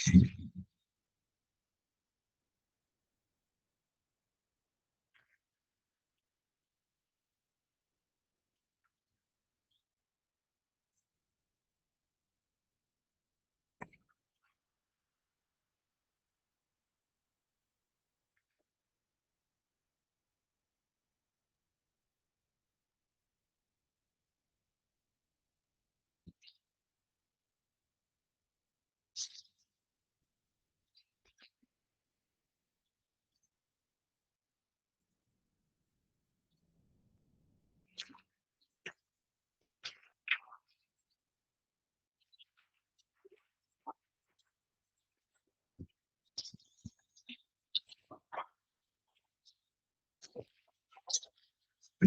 We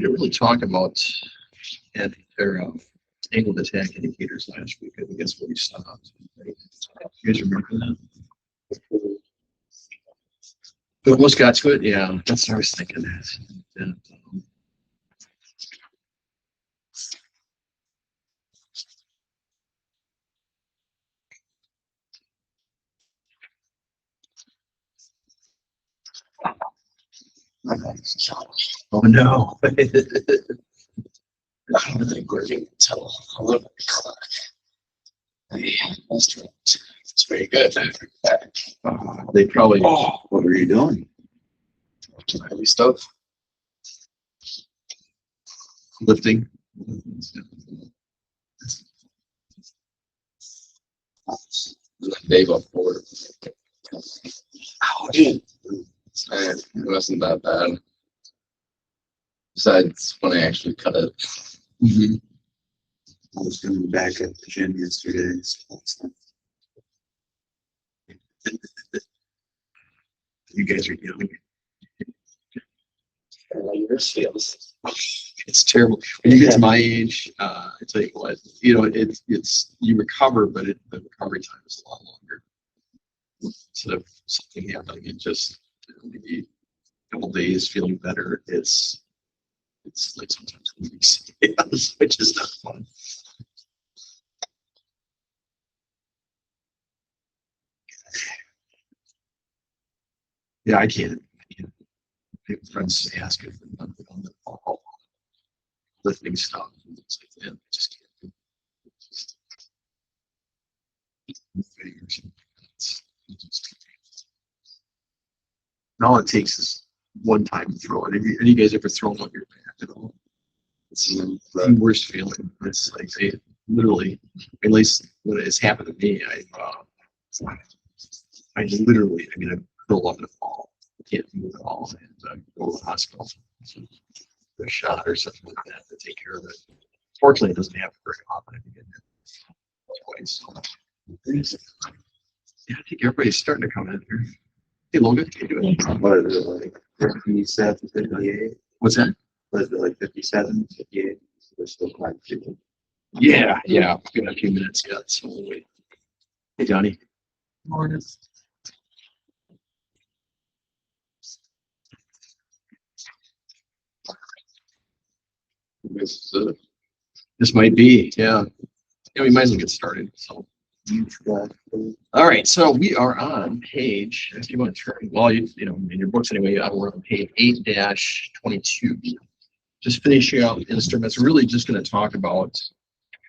didn't really talk about their angled attack indicators last week. I think that's what we stopped. Right? You guys remember that? But most God's good. Yeah, that's what I was thinking. And, oh no. I think we're going to tell a little bit of clock. It's very good. They probably. Oh, What are you doing? heavy stuff. Lifting. Dave up forward. Oh, dude. It wasn't that bad. Besides when I actually cut it. Mm-hmm. I was coming back at the gym yesterday. You guys are young. Yours feels. It's terrible. When you get to my age, I tell you what, it's you recover, but the recovery time is a lot longer. Instead of something happening in just maybe a couple days feeling better, it's like sometimes weeks, which is not fun. Yeah, I can't. Friends ask if I'm on the lifting stuff. It's like that. I just can't do and all it takes is one time to throw it. Have you guys ever thrown on your back at all? It's the worst feeling. It's like literally, at least when it's happened to me, I literally, I curl up and fall. I can't move at all, and go to the hospital. A shot or something like that to take care of it. Fortunately, it doesn't happen very often. If you get it twice. Yeah, I think everybody's starting to come in here. Hey, Logan, how you doing? What is it, like 57, 58? What's that? What is it, like 57, 58? We're still quite people. Yeah. We've got a few minutes yet, so we'll wait. Hey, Johnny. Morning. This might be, yeah. We might as well get started. So, all right. So we are on page. If you want to turn, well, in your books anyway, we're on page 8-22. Just finishing out instruments. Really, just going to talk about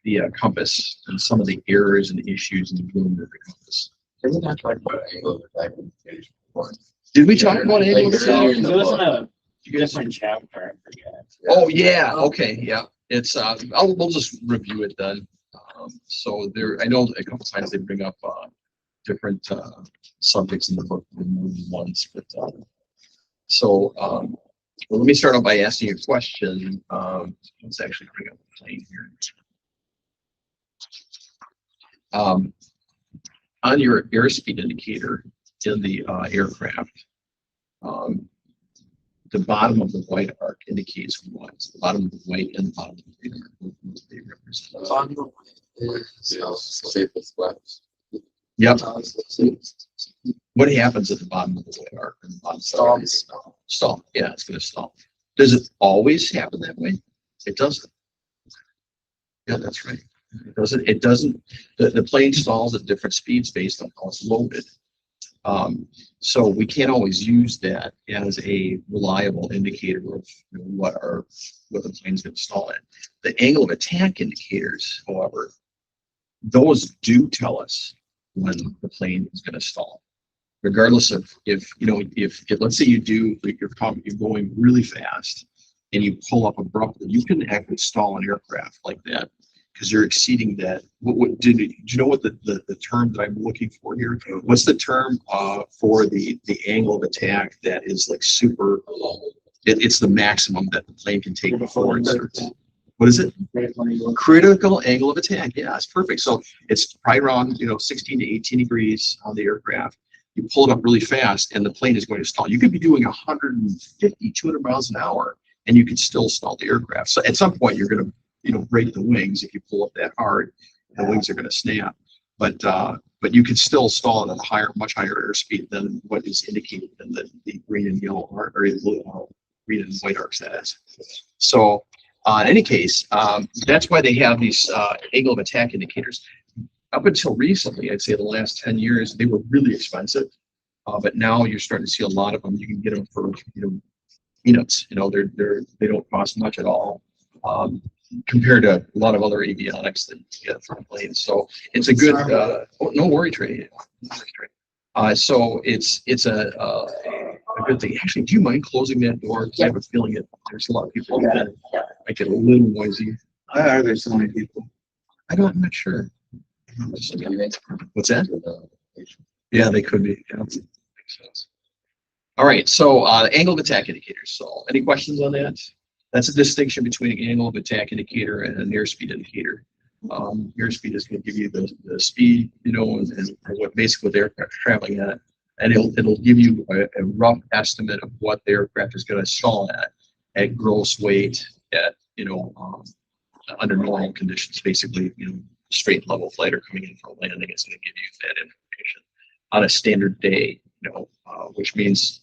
the compass and some of the errors and issues in dealing with the compass. Did we not talk about angle attack indicators before? Did we talk about angle Like, attack? in the It was in book. a different chapter, I forget. Oh yeah, okay, yeah. It's we'll just review it then. So there, I know a couple times they bring up different subjects in the book, more than once. But well, let me start off by asking you a question. Let's actually bring up the plane here. On your airspeed indicator in the aircraft, the bottom of the white arc indicates what? The bottom of the white and the bottom of the green arc. What do they represent? Yep. What happens at the bottom of the white arc and the bottom? Stall. Yeah, it's going to stall. Does it always happen that way? It doesn't. Yeah, that's right. It doesn't, the plane stalls at different speeds based on how it's loaded. So we can't always use that as a reliable indicator of what the plane's going to stall at. The angle of attack indicators, however, those do tell us when the plane is going to stall, regardless of if let's say you're going really fast and you pull up abruptly, you can actually stall an aircraft like that because you're exceeding that. Do you know what the term that I'm looking for here? What's the term for the angle of attack that is like super? It's the maximum that the plane can take before it starts. What is it? Critical angle of attack. Yeah, it's perfect. So it's right around 16 to 18 degrees on the aircraft. You pull it up really fast and the plane is going to stall. You could be doing 150, 200 miles an hour and you could still stall the aircraft. So at some point you're going to break the wings. If you pull up that hard, the wings are going to snap. But you could still stall it at a much higher airspeed than what is indicated in the green and yellow or green and white arc status. So in any case, that's why they have these angle of attack indicators. Up until recently, I'd say the last 10 years, they were really expensive. But now you're starting to see a lot of them. You can get them for peanuts. They don't cost much at all. Compared to a lot of other avionics that you get from planes. So it's a good, no worry, Trey. So it's a good thing. Actually, do you mind closing that door? Because I have a feeling there's a lot of people that might get a little noisy. Are there so many people? I'm not sure. What's that? Yeah, they could be. Yeah, makes sense. All right, so angle of attack indicators. So any questions on that? That's a distinction between an angle of attack indicator and an airspeed indicator. Airspeed is going to give you the speed, and what basically the aircraft is traveling at, and it'll give you a rough estimate of what the aircraft is going to stall at gross weight at under normal conditions. Basically, straight level fighter coming in for landing is going to give you that information on a standard day. Which means,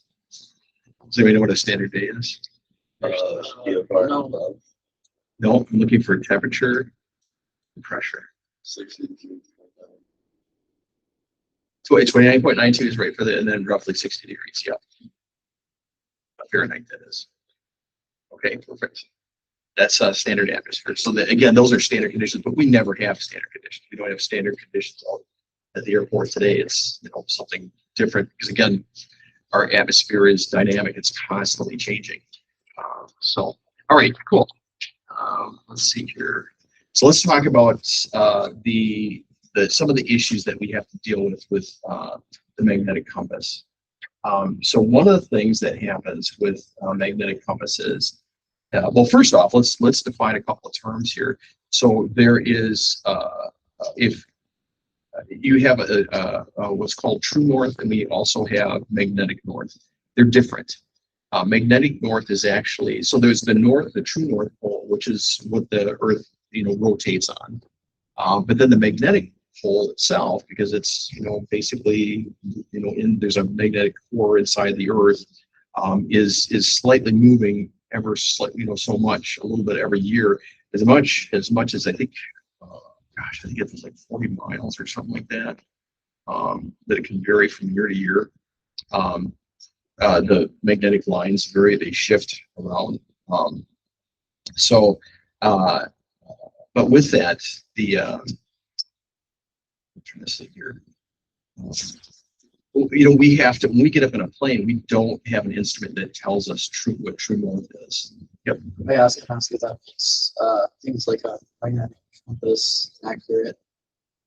does anybody know what a standard day is? No. No, I'm looking for temperature and pressure. 62. So 29.92 is right and then roughly 60 degrees. Yeah. Fahrenheit, that is. Okay, perfect. That's standard atmosphere. So again, those are standard conditions, but we never have standard conditions. We don't have standard conditions at the airport today. It's something different because again, our atmosphere is dynamic. It's constantly changing. So, all right, cool. Let's see here. So let's talk about some of the issues that we have to deal with the magnetic compass. So one of the things that happens with magnetic compasses, well, first off, let's define a couple of terms here. So there is, if you have what's called true north, and we also have magnetic north. They're different. Magnetic north is actually, so there's the true north pole, which is what the Earth, rotates on. But then the magnetic pole itself, because it's, basically, there's a magnetic core inside the Earth, is slightly moving ever slightly, so much, a little bit every year, as much as I think, I think it's like 40 miles or something like that. That it can vary from year to year. The magnetic lines vary; they shift around. But with that, I'm trying to see here. We have to, when we get up in a plane, we don't have an instrument that tells us what true north is. Yep. I ask if that makes things like a magnetic compass accurate.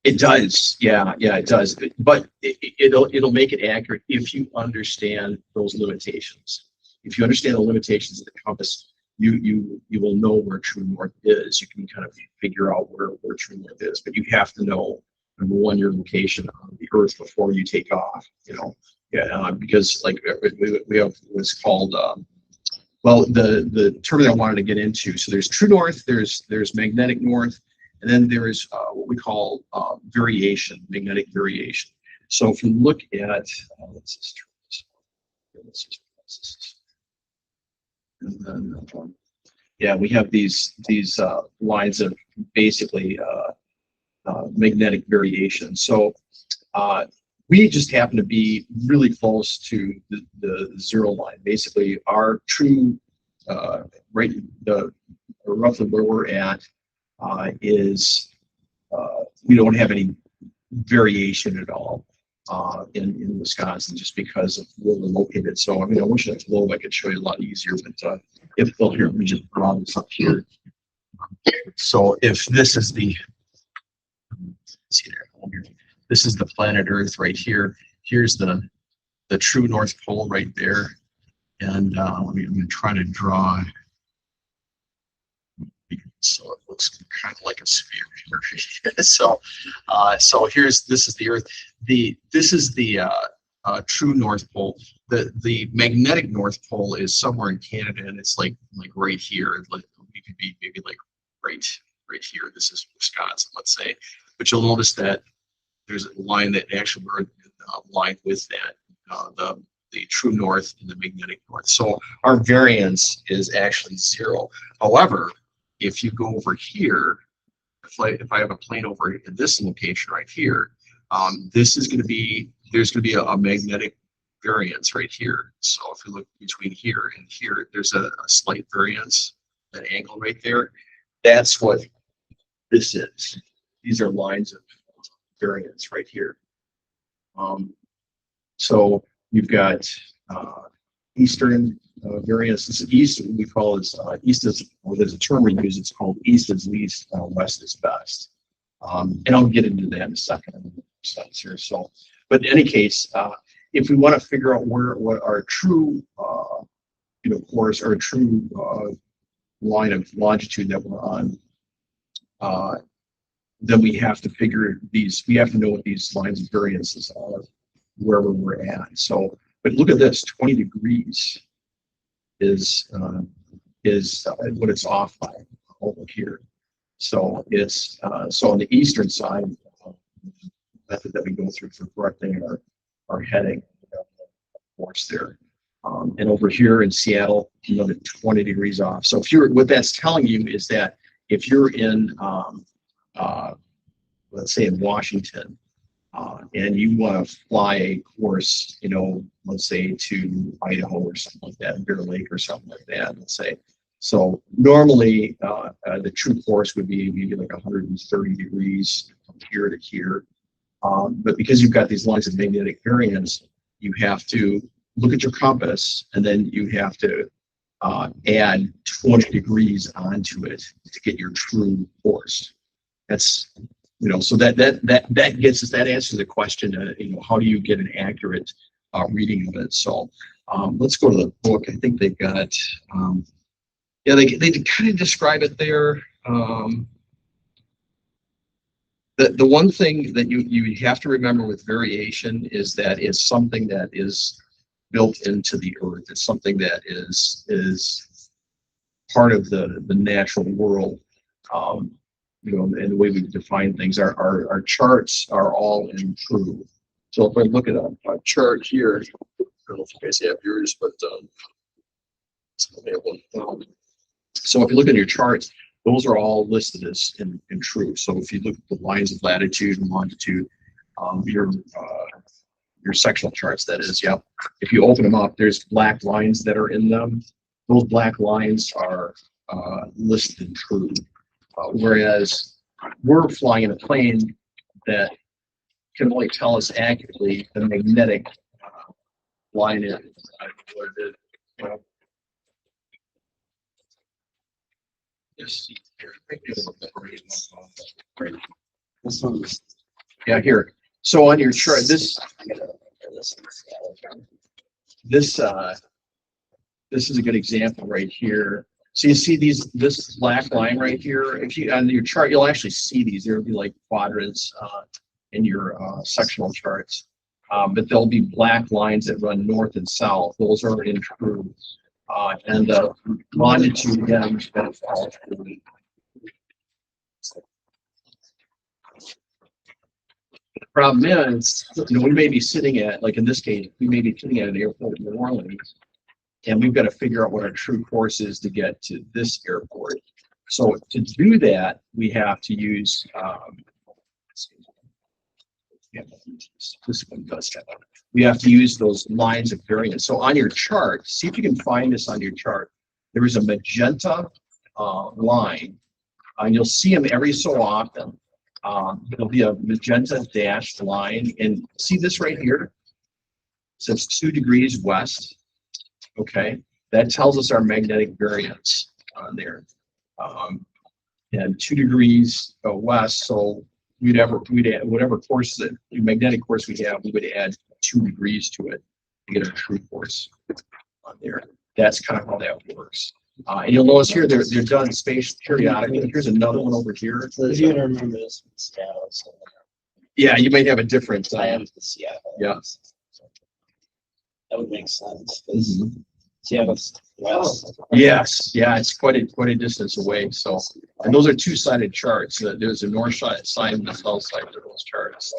It does, yeah, it does. But it'll make it accurate if you understand those limitations. If you understand the limitations of the compass, you will know where true north is. You can kind of figure out where true north is. But you have to know, number one, your location on the Earth before you take off. Because like we have what's called the term that I wanted to get into. So there's true north, there's magnetic north. And then there is what we call variation, magnetic variation. So if you look at, let's just turn this on. And then, we have these lines of basically magnetic variation. So we just happen to be really close to the zero line. Basically, our true right, roughly where we're at is we don't have any variation at all in Wisconsin, just because of where we're located. So I mean, I wish that globe I could show you a lot easier, but if they'll here, let me just draw this up here. So if this is the, see there, this is the planet Earth right here. Here's the true North Pole right there, and I'm going to try to draw so it looks kind of like a sphere here. So this is the Earth. This is the true North Pole. The magnetic North Pole is somewhere in Canada, and it's like right here. Like we could be maybe like right here. This is Wisconsin, let's say. But you'll notice that there's a line that actually we're aligned with that, the true north and the magnetic north. So our variance is actually zero. However, if you go over here, if I have a plane over in this location right here, this is going to be, there's going to be a magnetic variance right here. So if you look between here and here, there's a slight variance, that angle right there. That's what this is. These are lines of variance right here. So you've got eastern variance. This is east, we call it east is, well, there's a term we use, it's called east is least, west is best. And I'll get into that in a second here. So, but in any case, if we want to figure out what our true, course, or true line of longitude that we're on, then we have to figure these, we have to know what these lines of variances are, wherever we're at. So, but look at this, 20 degrees is what it's off by over here. So it's so on the eastern side, method that we go through for correcting our heading, course there. And over here in Seattle, another 20 degrees off. So if you're, what that's telling you is that if you're in, let's say in Washington, and you want to fly a course, let's say to Idaho or something like that, Bear Lake or something like that, let's say. So normally the true course would be maybe like 130 degrees from here to here. But because you've got these lines of magnetic variance, you have to look at your compass, and then you have to add 20 degrees onto it to get your true course. That's, so that gets us, that answers the question, how do you get an accurate reading of it? So let's go to the book. I think they've got, they kind of describe it there. The one thing that you have to remember with variation is that it's something that is built into the earth. It's something that is part of the natural world. And the way we define things, our charts are all in true. So if I look at a chart here, I don't know if you guys have yours, but so if you look at your charts, those are all listed as in true. So if you look at the lines of latitude and longitude, your sectional charts, that is, yep. If you open them up, there's black lines that are in them. Those black lines are listed in true. Whereas we're flying in a plane that can only tell us accurately the magnetic line is. This one's Yeah, here. So on your chart, this is a good example right here. So you see this black line right here. If you on your chart, you'll actually see these. There'll be like quadrants in your sectional charts, but there'll be black lines that run north and south. Those are in true, and the longitude again that all true. The problem is, we may be sitting at, like in this case, we may be sitting at an airport in New Orleans, and we've got to figure out what our true course is to get to this airport. So to do that, we have to use Yeah, this one does have it. We have to use those lines of variance. So on your chart, see if you can find this on your chart. There is a magenta line, and you'll see them every so often. There'll be a magenta dashed line, and see this right here? So it's 2 degrees west. Okay, that tells us our magnetic variance on there. And 2 degrees west, so we'd add whatever course that magnetic course we have, we would add 2 degrees to it to get a true force on there. That's kind of how that works. And you'll notice here they're done spaced periodically. Here's another one over here. If you remember this from Seattle, so Yeah, you might have a different. I am the Seattle. Yeah. That would make sense. 'Cause Seattle's west. Yes, yeah, it's quite a distance away. So, and those are two-sided charts. There's a north side and the south side of those charts.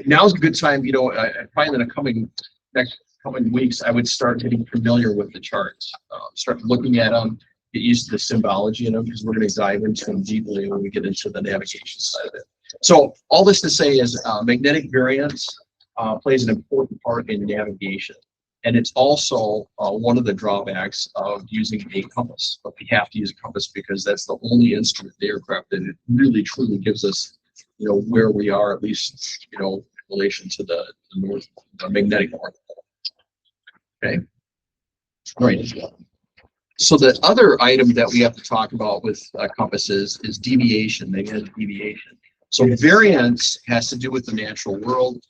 Now's a good time, you know, probably in the next coming weeks, I would start getting familiar with the charts. Start looking at them, get used to the symbology in them, because we're going to dive into them deeply when we get into the navigation side of it. So all this to say is magnetic variance plays an important part in navigation. And it's also one of the drawbacks of using a compass. But we have to use a compass because that's the only instrument in the aircraft that it really truly gives us, you know, where we are, at least, you know, in relation to the north, the magnetic north. Okay. All right. So the other item that we have to talk about with compasses is deviation, magnetic deviation. So variance has to do with the natural world,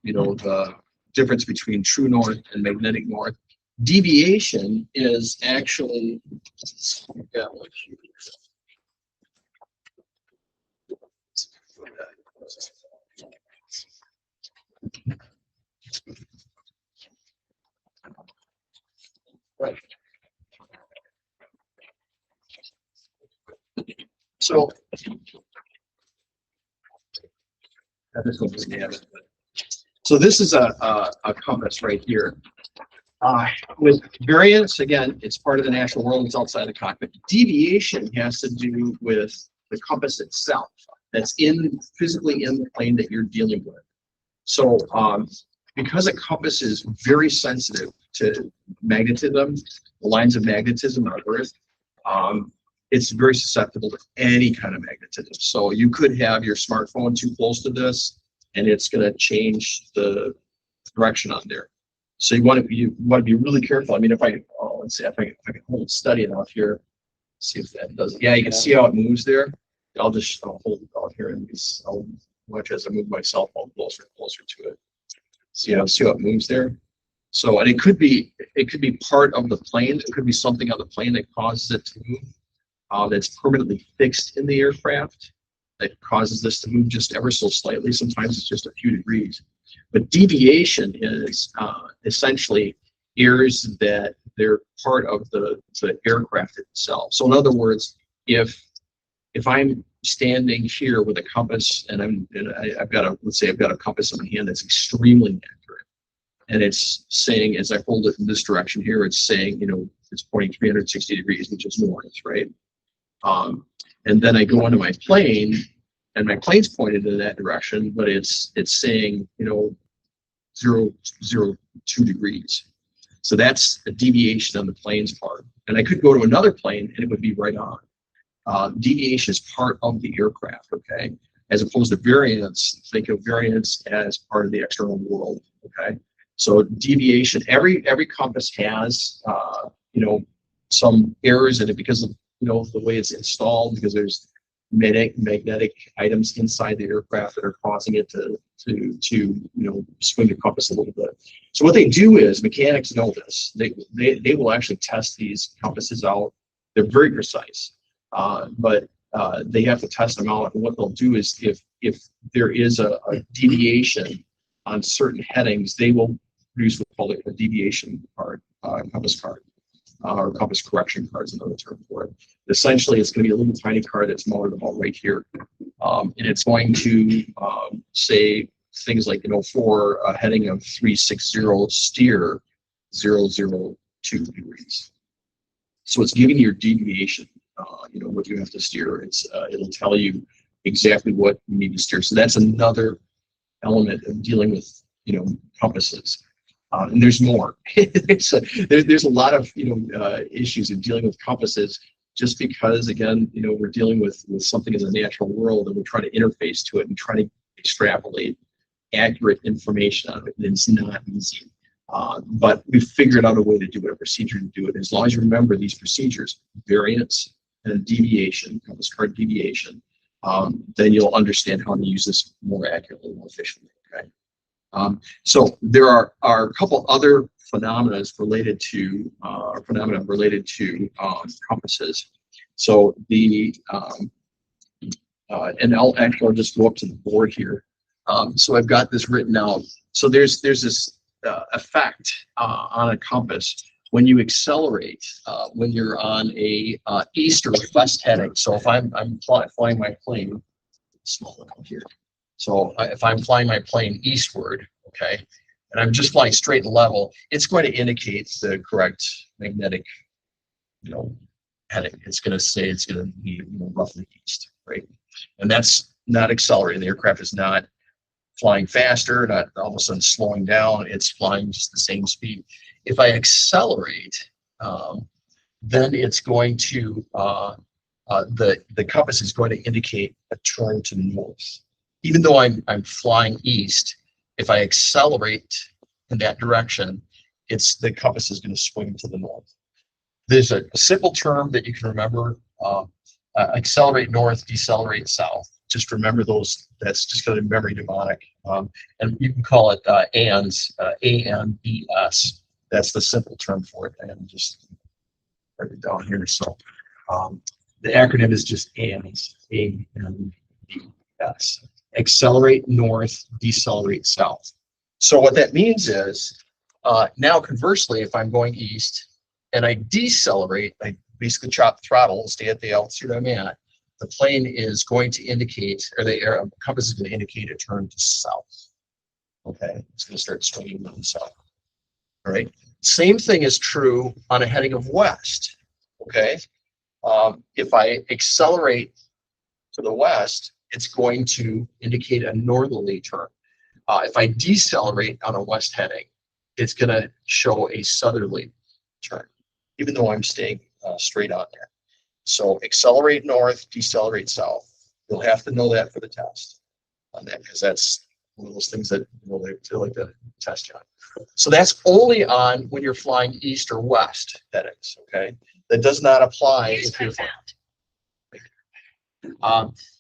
you know, the difference between true north and magnetic north. Deviation is actually, right. So this is a compass right here. With variance, again, it's part of the natural world, it's outside the cockpit. Deviation has to do with the compass itself, that's physically in the plane that you're dealing with. So because a compass is very sensitive to magnetism, the lines of magnetism on Earth, it's very susceptible to any kind of magnetism. So you could have your smartphone too close to this, and it's going to change the direction on there. So you want to be really careful. I mean, if let's see if I can hold steady enough here, see if that does. Yeah, you can see how it moves there. I'll hold it out here and I'll watch as I move my cell phone closer and closer to it. See how it moves there. So, and it could be part of the plane. It could be something on the plane that causes it to move. That's permanently fixed in the aircraft that causes this to move just ever so slightly. Sometimes it's just a few degrees. But deviation is essentially errors that they're part of the aircraft itself. So in other words, if I'm standing here with a compass and I've got a compass in my hand that's extremely accurate, and it's saying, as I hold it in this direction here, it's saying, you know, it's pointing 360 degrees, which is north, right? And then I go into my plane, and my plane's pointed in that direction, but it's saying, you know, 0.02 degrees. So that's a deviation on the plane's part. And I could go to another plane and it would be right on. Deviation is part of the aircraft, okay? As opposed to variance, think of variance as part of the external world, okay? So deviation, every compass has, you know, some errors in it because of, you know, the way it's installed, because there's magnetic items inside the aircraft that are causing it to you know, swing the compass a little bit. So what they do is, mechanics know this, they will actually test these compasses out. They're very precise, but they have to test them out. And what they'll do is, if there is a deviation on certain headings, they will produce what's called a deviation card, compass card. Or compass correction card is another term for it. Essentially, it's going to be a little tiny card that's mounted about right here, and it's going to say things like, you know, for a heading of 360, steer 002 degrees. So it's giving your deviation, you know, what you have to steer. It'll tell you exactly what you need to steer. So that's another element of dealing with, compasses. And there's more. there's a lot of, issues in dealing with compasses, just because, again, we're dealing with something in the natural world, and we're trying to interface to it and try to extrapolate accurate information out of it. And it's not easy. But we've figured out a way to do it, a procedure to do it. As long as you remember these procedures, variance and deviation, compass card deviation, then you'll understand how to use this more accurately, more efficiently. Okay. So there are a couple other phenomena related to compasses. So and I'll just go up to the board here. So I've got this written out. So there's this effect on a compass when you accelerate, when you're on a east or west heading. So if I'm flying my plane, small one up here. So if I'm flying my plane eastward, okay, and I'm just flying straight and level, it's going to indicate the correct magnetic, heading. It's going to say it's going to be roughly east, right? And that's not accelerating. The aircraft is not flying faster, not all of a sudden slowing down. It's flying just the same speed. If I accelerate, then it's going to the compass is going to indicate a turn to the north. Even though I'm flying east, if I accelerate in that direction, the compass is going to swing to the north. There's a simple term that you can remember: accelerate north, decelerate south. Just remember those. That's just going to be memory mnemonic, and you can call it ANDS, ANDS. That's the simple term for it. And just write it down here. So the acronym is just ANDS, ANDS. Accelerate north, decelerate south. So what that means is, now conversely, if I'm going east and I decelerate, I basically chop the throttle and stay at the altitude I'm at, the plane is going to indicate, or the compass is going to indicate a turn to south. Okay, it's going to start swinging to the south. All right. Same thing is true on a heading of west. Okay. If I accelerate to the west, it's going to indicate a northerly turn. If I decelerate on a west heading, it's going to show a southerly turn, even though I'm staying straight on there. So accelerate north, decelerate south. You'll have to know that for the test on that, because that's one of those things that they like to test you on. So that's only on when you're flying east or west headings. Okay, that does not apply if you're flying.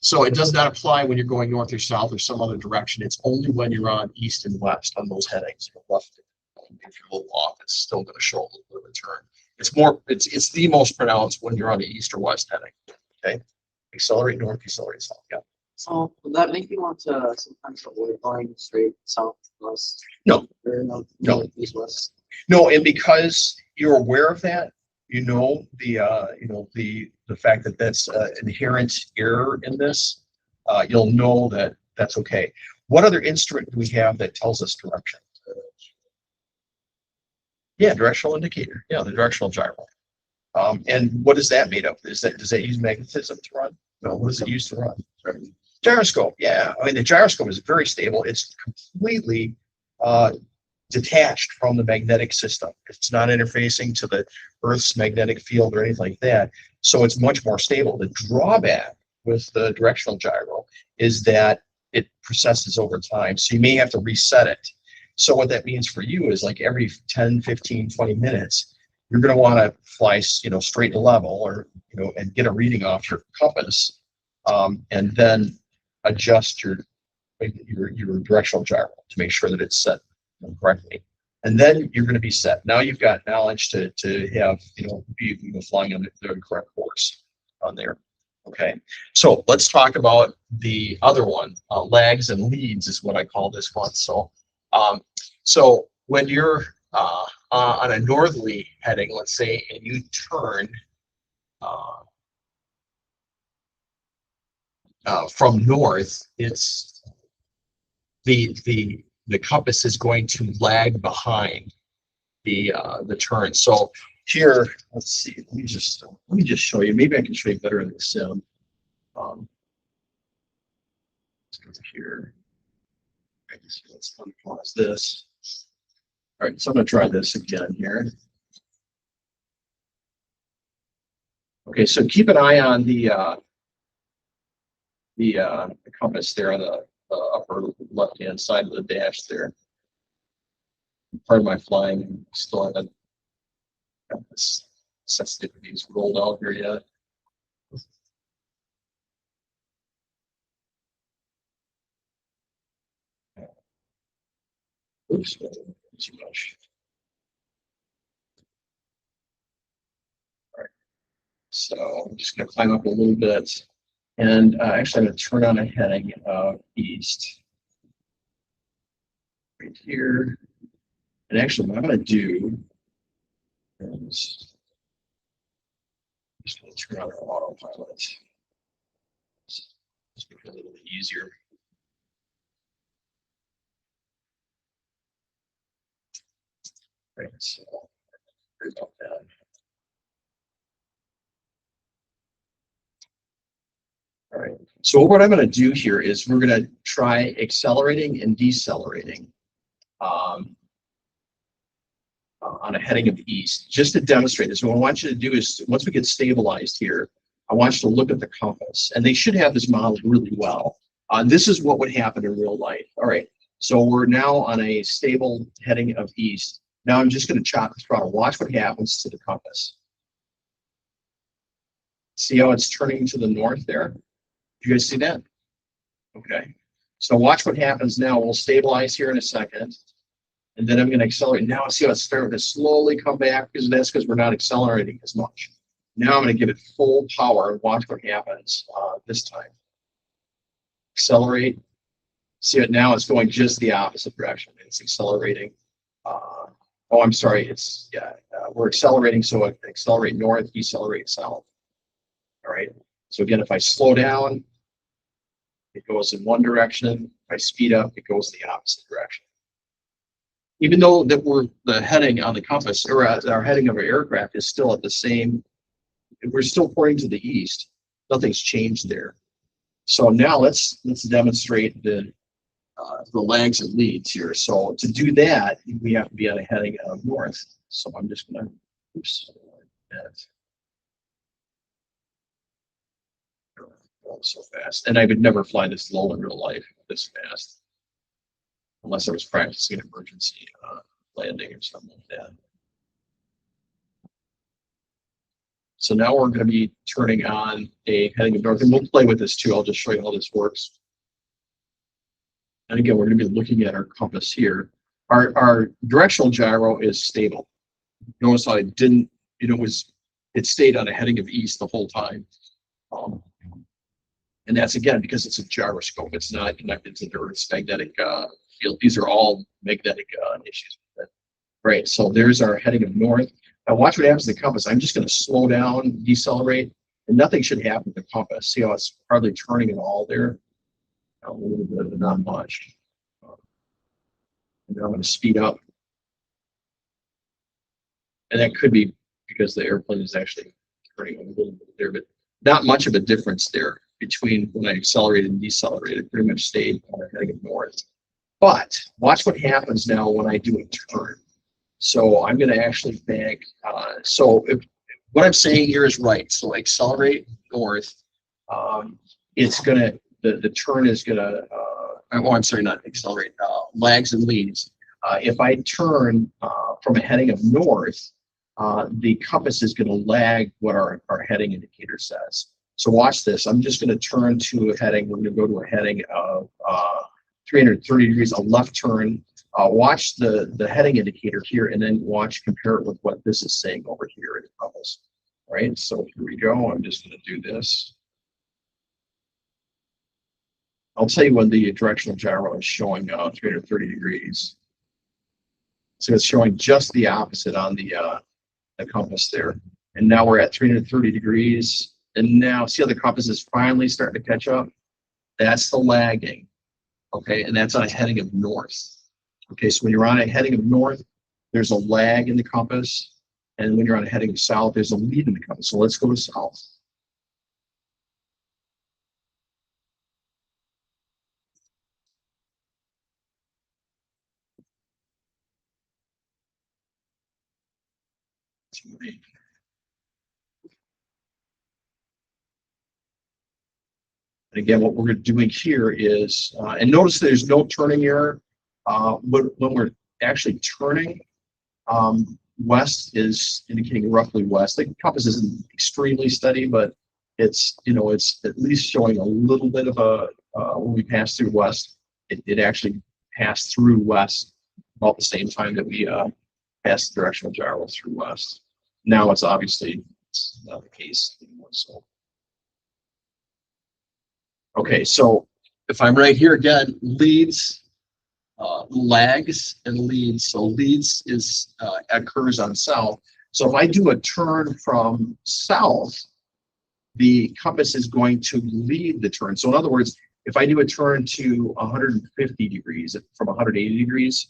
So it does not apply when you're going north or south or some other direction. It's only when you're on east and west on those headings. Left, if you're a little off, it's still going to show a little bit of a turn. It's the most pronounced when you're on the east or west heading. Okay, accelerate north, decelerate south. Yeah. So would that make you want to sometimes avoid going straight south, west? No. Or no, east, west. No, and because you're aware of that, the fact that that's inherent error in this, you'll know that that's okay. What other instrument do we have that tells us direction? Yeah, directional indicator. Yeah, the directional gyro. And what is that made of? Does that use magnetism to run? No, what does it use to run? Gyroscope. Yeah, I mean the gyroscope is very stable. It's completely detached from the magnetic system. It's not interfacing to the Earth's magnetic field or anything like that. So it's much more stable. The drawback with the directional gyro is that it precesses over time. So you may have to reset it. So what that means for you is, like, every 10, 15, 20 minutes, you're going to want to fly, straight and level, or, and get a reading off your compass, and then adjust your directional gyro to make sure that it's set correctly. And then you're going to be set. Now you've got knowledge to have, be flying on the correct course on there. Okay. So let's talk about the other one. Lags and leads is what I call this one. So when you're on a northerly heading, let's say, and you turn from north, it's the compass is going to lag behind the turn. So here, let's see. Let me just show you. Maybe I can show you better in the sim. Let's go here. Right, so let's unpause this. All right, so I'm going to try this again here. Okay, so keep an eye on the compass there on the upper left-hand side of the dash there. Part of my flying still haven't got this sensitivities rolled out here yet. Oops, too much. All right, so I'm just going to climb up a little bit, and actually I'm going to turn on a heading of east right here. And actually, what I'm going to do is I'm just going to turn on our autopilot. Just make it a little bit easier. Right, so sorry about that. All right, so what I'm going to do here is we're going to try accelerating and decelerating on a heading of east, just to demonstrate this. What I want you to do is, once we get stabilized here, I want you to look at the compass, and they should have this modeled really well. This is what would happen in real life. All right, so we're now on a stable heading of east. Now I'm just going to chop the throttle. Watch what happens to the compass. See how it's turning to the north there? You guys see that? Okay. So watch what happens now. We'll stabilize here in a second. And then I'm going to accelerate. Now see how it's starting to slowly come back, because that's because we're not accelerating as much. Now I'm going to give it full power and watch what happens this time. Accelerate. See it now, it's going just the opposite direction. It's accelerating. Oh, I'm sorry. It's, yeah, we're accelerating. So accelerate north, decelerate south. All right. So again, if I slow down, it goes in one direction. If I speed up, it goes the opposite direction. Even though that the heading on the compass, or our heading of our aircraft is still at the same, we're still pointing to the east. Nothing's changed there. So now let's demonstrate the lags and leads here. So to do that, we have to be on a heading of north. So I'm just going to, oops, going so fast. And I would never fly this low in real life this fast, unless I was practicing an emergency landing or something like that. So now we're going to be turning on a heading of north, and we'll play with this too. I'll just show you how this works. And again, we're going to be looking at our compass here. Our directional gyro is stable. Notice how it didn't, it stayed on a heading of east the whole time. And that's, again, because it's a gyroscope. It's not connected to the Earth's magnetic field. These are all magnetic issues with it. Right, so there's our heading of north. Now watch what happens to the compass. I'm just going to slow down, decelerate, and nothing should happen to the compass. See how it's hardly turning at all there? A little bit, but not much. And then I'm going to speed up. And that could be because the airplane is actually turning a little bit there, but not much of a difference there between when I accelerated and decelerated. Pretty much stayed on a heading of north. But watch what happens now when I do a turn. So I'm going to actually bank. So what I'm saying here is right. So accelerate north. It's going to, the turn is going to, oh, I'm sorry, not accelerate, lags and leads. If I turn from a heading of north, the compass is going to lag what our heading indicator says. So watch this. I'm just going to turn to a heading. We're going to go to a heading of 330 degrees, a left turn. Watch the heading indicator here, and then compare it with what this is saying over here in the compass. All right, so here we go. I'm just going to do this. I'll tell you when the directional gyro is showing 330 degrees. So it's showing just the opposite on the compass there. And now we're at 330 degrees. And now see how the compass is finally starting to catch up? That's the lagging. Okay, and that's on a heading of north. Okay, so when you're on a heading of north, there's a lag in the compass. And when you're on a heading of south, there's a lead in the compass. So let's go to south. And again, what we're doing here is, and notice there's no turning error. When we're actually turning, west is indicating roughly west. The compass isn't extremely steady, but it's, it's at least showing a little bit of a, when we pass through west, it actually passed through west about the same time that we passed the directional gyro through west. Now it's obviously it's not the case anymore. So, okay, so if I'm right here again, leads, lags, and leads. So leads is occurs on south. So if I do a turn from south, the compass is going to lead the turn. So in other words, if I do a turn to 150 degrees from 180 degrees,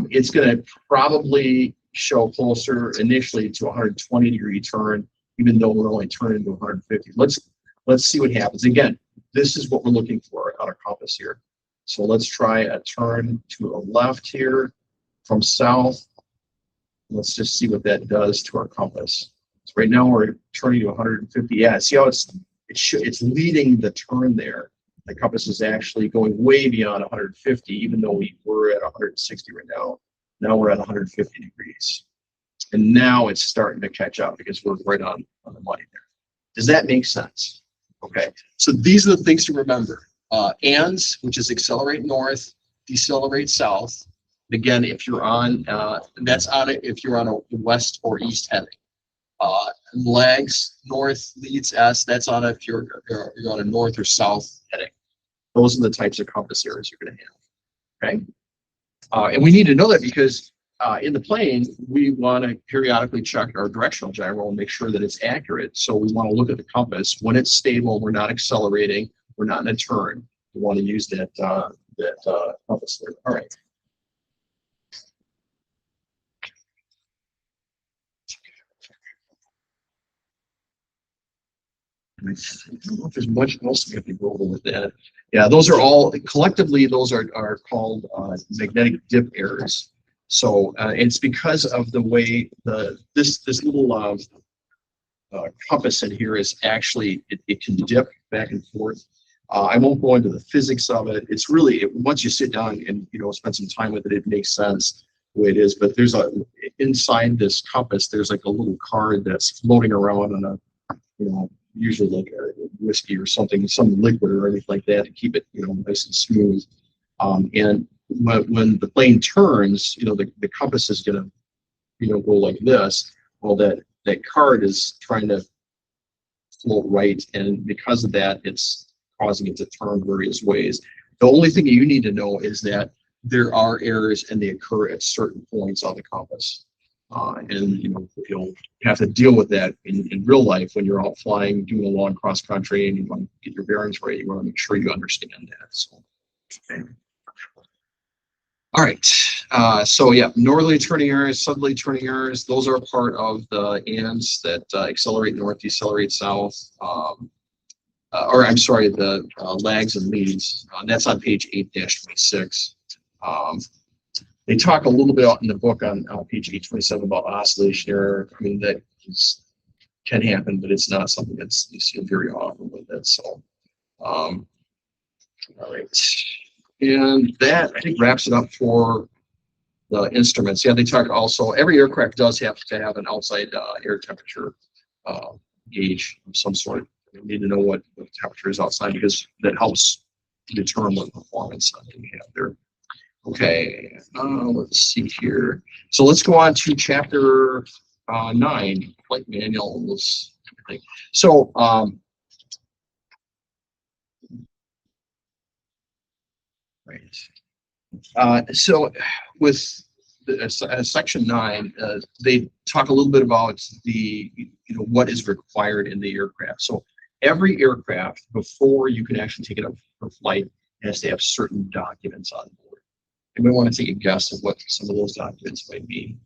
it's going to probably show closer initially to 120 degree turn, even though we're only turning to 150. Let's see what happens. Again, this is what we're looking for on our compass here. So let's try a turn to a left here from south. Let's just see what that does to our compass. So right now we're turning to 150. Yeah, see how it's leading the turn there. The compass is actually going way beyond 150, even though we were at 160 right now. Now we're at 150 degrees. And now it's starting to catch up because we're right on the money there. Does that make sense? Okay, so these are the things to remember. ANDs, which is accelerate north, decelerate south. Again, if you're on, that's on it if you're on a west or east heading. Lags, north leads S, that's on it if you're on a north or south heading. Those are the types of compass errors you're going to have. Okay, and we need to know that because in the plane, we want to periodically check our directional gyro and make sure that it's accurate. So we want to look at the compass. When it's stable, we're not accelerating, we're not in a turn. We want to use that compass there. All right. I don't know if there's much else we have to go over with that. Yeah, those are all collectively, those are called magnetic dip errors. So it's because of the way this little compass in here is actually, it can dip back and forth. I won't go into the physics of it. It's really, once you sit down and spend some time with it, it makes sense the way it is. But there's inside this compass, there's like a little card that's floating around on a usually like a whiskey or something, some liquid or anything like that to keep it nice and smooth. And when the plane turns, the compass is going to go like this. Well, that card is trying to float right, and because of that, it's causing it to turn various ways. The only thing you need to know is that there are errors and they occur at certain points on the compass. And you'll have to deal with that in real life when you're out flying, doing a long cross country, and you want to get your bearings right. You want to make sure you understand that. So, okay. All right. So yeah, northerly turning errors, southerly turning errors. Those are part of the ANDs that accelerate north, decelerate south. Or I'm sorry, the lags and leads. That's on page 8-26. They talk a little bit out in the book on page 827 about oscillation error. I mean, that can happen, but it's not something that's you see very often with it. So, all right. And that, I think, wraps it up for the instruments. Yeah, they talk also, every aircraft does have to have an outside air temperature gauge of some sort. You need to know what the temperature is outside because that helps determine what performance you have there. Okay, let's see here. So let's go on to chapter 9, flight manuals. So, right. So with section 9, they talk a little bit about the what is required in the aircraft. So every aircraft, before you can actually take it up for flight, has to have certain documents on board. And we want to take a guess of what some of those documents might be.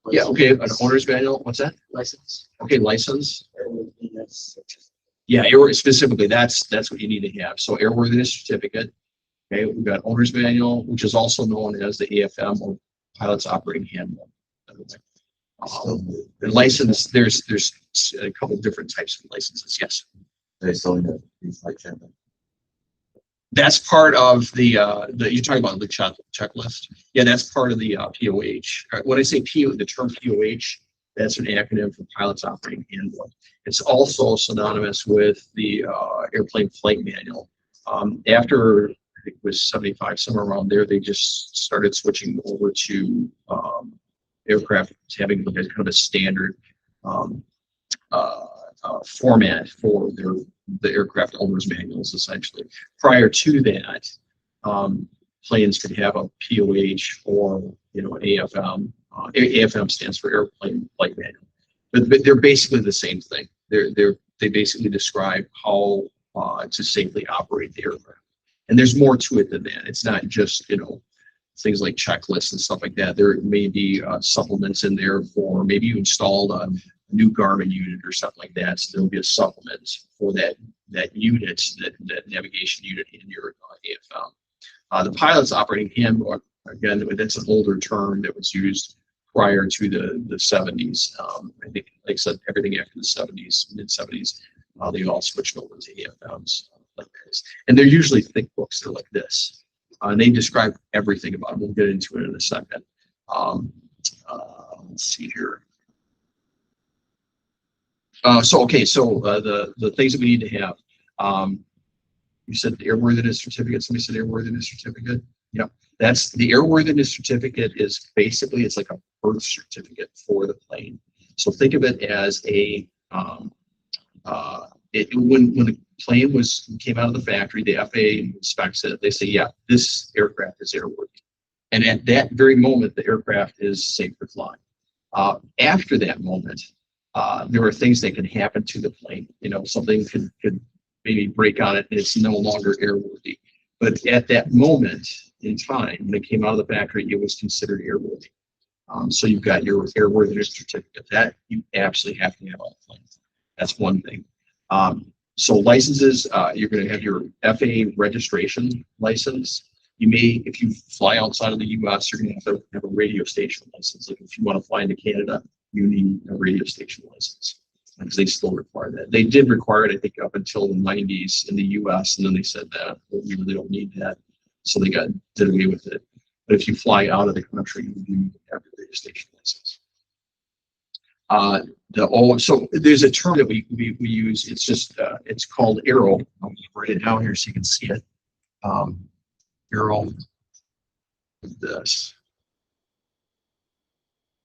Yeah, okay, an owner's manual. What's that? License. Okay, license. Yeah, specifically, that's what you need to have. So airworthiness certificate. Okay, we've got owner's manual, which is also known as the AFM or pilot's operating handbook. The license, there's a couple different types of licenses. Yes. They still need these like champion. That's part of the you're talking about the checklist. Yeah, that's part of the POH. When I say the term POH, that's an acronym for Pilot's Operating Handbook. It's also synonymous with the airplane flight manual. After I think it was 75, somewhere around there, they just started switching over to aircraft having kind of a standard format for the aircraft owners manuals. Essentially, prior to that, planes could have a POH or AFM. AFM stands for Airplane Flight Manual, but they're basically the same thing. They basically describe how to safely operate the aircraft, and there's more to it than that. It's not just things like checklists and stuff like that. There may be supplements in there for maybe you installed a new Garmin unit or something like that. So there'll be a supplement for that unit, that navigation unit in your AFM. The Pilot's Operating Handbook, again, that's an older term that was used prior to the 70s. I think, like I said, everything after the 70s, mid 70s, they all switched over to AFMs like this. And they're usually thick books. They're like this. And they describe everything about it. We'll get into it in a second. Let's see here. So the things that we need to have. You said the airworthiness certificate. Somebody said airworthiness certificate. Yeah, that's the airworthiness certificate. Is basically it's like a birth certificate for the plane. So think of it as a when the plane came out of the factory, the FAA inspects it. They say, yeah, this aircraft is airworthy, and at that very moment, the aircraft is safe for flying. After that moment, there are things that can happen to the plane. Something could maybe break on it and it's no longer airworthy. But at that moment in time, when it came out of the factory, it was considered airworthy. So you've got your airworthiness certificate that you absolutely have to have on the plane. That's one thing. So licenses, you're going to have your FAA registration license. You may, if you fly outside of the U.S., you're going to have a radio station license. Like if you want to fly into Canada, you need a radio station license because they still require that. They did require it, I think, up until the 90s in the U.S., and then they said that we really don't need that, so they did away with it. But if you fly out of the country, you do have a radio station license. So there's a term that we use. It's just it's called Aero. I'll write it down here so you can see it. Aero. This.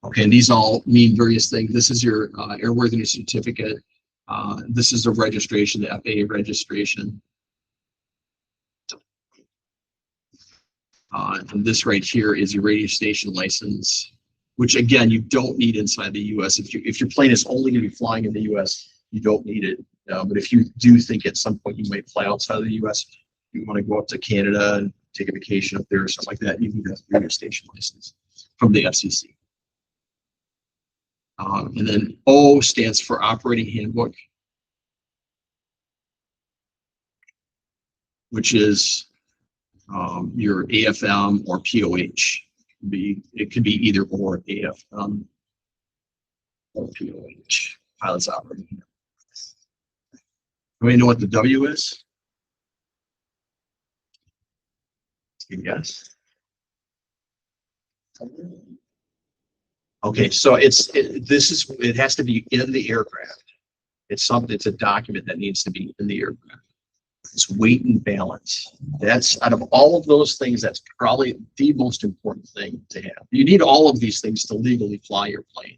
Okay, and these all mean various things. This is your airworthiness certificate. This is the registration, the FAA registration. And this right here is your radio station license, which again you don't need inside the U.S. If your plane is only going to be flying in the U.S., you don't need it. But if you do think at some point you might fly outside of the U.S., you want to go up to Canada and take a vacation up there or something like that, you need a radio station license from the FCC. And then O stands for Operating Handbook, which is your AFM or POH. It could be either or AFM or POH, Pilot's Operating Handbook. Anybody know what the W is? Yes. Okay, so it has to be in the aircraft. It's a document that needs to be in the aircraft. It's weight and balance. That's out of all of those things, that's probably the most important thing to have. You need all of these things to legally fly your plane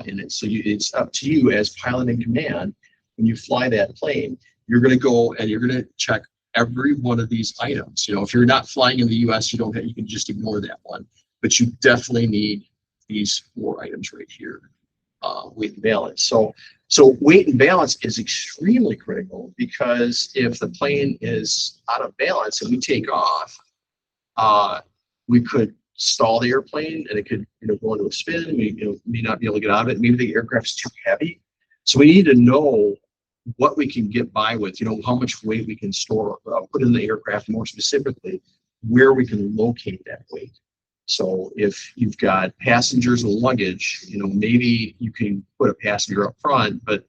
in it. So it's up to you as pilot in command. When you fly that plane, you're going to go and you're going to check every one of these items. If you're not flying in the U.S., you can just ignore that one. But you definitely need these 4 items right here, weight and balance. So weight and balance is extremely critical because if the plane is out of balance and we take off, we could stall the airplane and it could go into a spin. We may not be able to get out of it. Maybe the aircraft's too heavy. So we need to know what we can get by with, how much weight we can store, put in the aircraft, more specifically, where we can locate that weight. So if you've got passengers and luggage, maybe you can put a passenger up front, but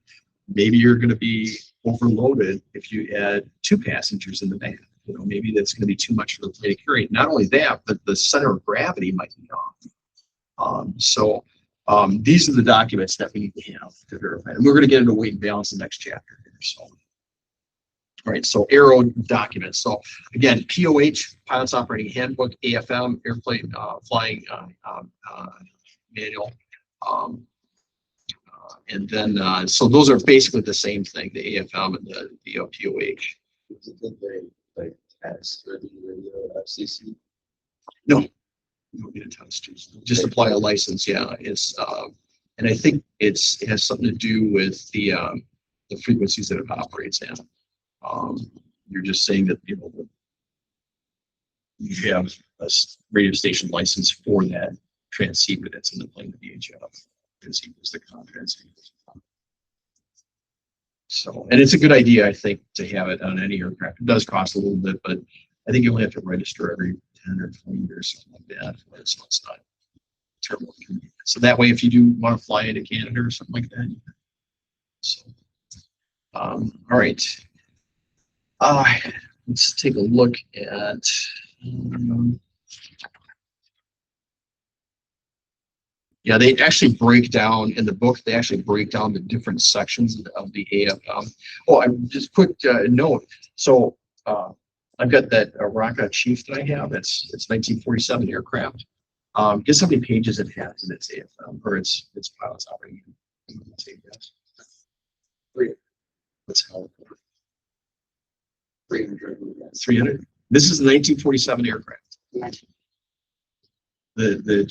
maybe you're going to be overloaded if you add 2 passengers in the back. Maybe that's going to be too much for the plane to carry. Not only that, but the center of gravity might be off. These are the documents that we need to have to verify. And we're going to get into weight and balance in the next chapter here. So, all right, so aero documents. So again, POH, Pilot's Operating Handbook, AFM, Airplane Flying Manual. And then, so those are basically the same thing, the AFM and the POH. Like test or the FCC. No, you don't need a test. Just apply a license. Yeah, it's and I think it has something to do with the frequencies that it operates in. You're just saying that you have a radio station license for that transceiver that's in the plane, the VHF transceiver is the cont transceiver. So, and it's a good idea, I think, to have it on any aircraft. It does cost a little bit, but I think you only have to register every 10 or 20 years, something like that. So it's not terrible. So that way, if you do want to fly into Canada or something like that, you can. So, all right. Let's take a look at. Yeah, they actually break down in the book. They actually break down the different sections of the AFM. Oh, I'm just quick note. So I've got that Raka Chief that I have. It's 1947 aircraft. Guess how many pages it has in its AFM or its Pilot's Operating. Yes. 3. What's how? 300. 300. This is a 1947 aircraft. The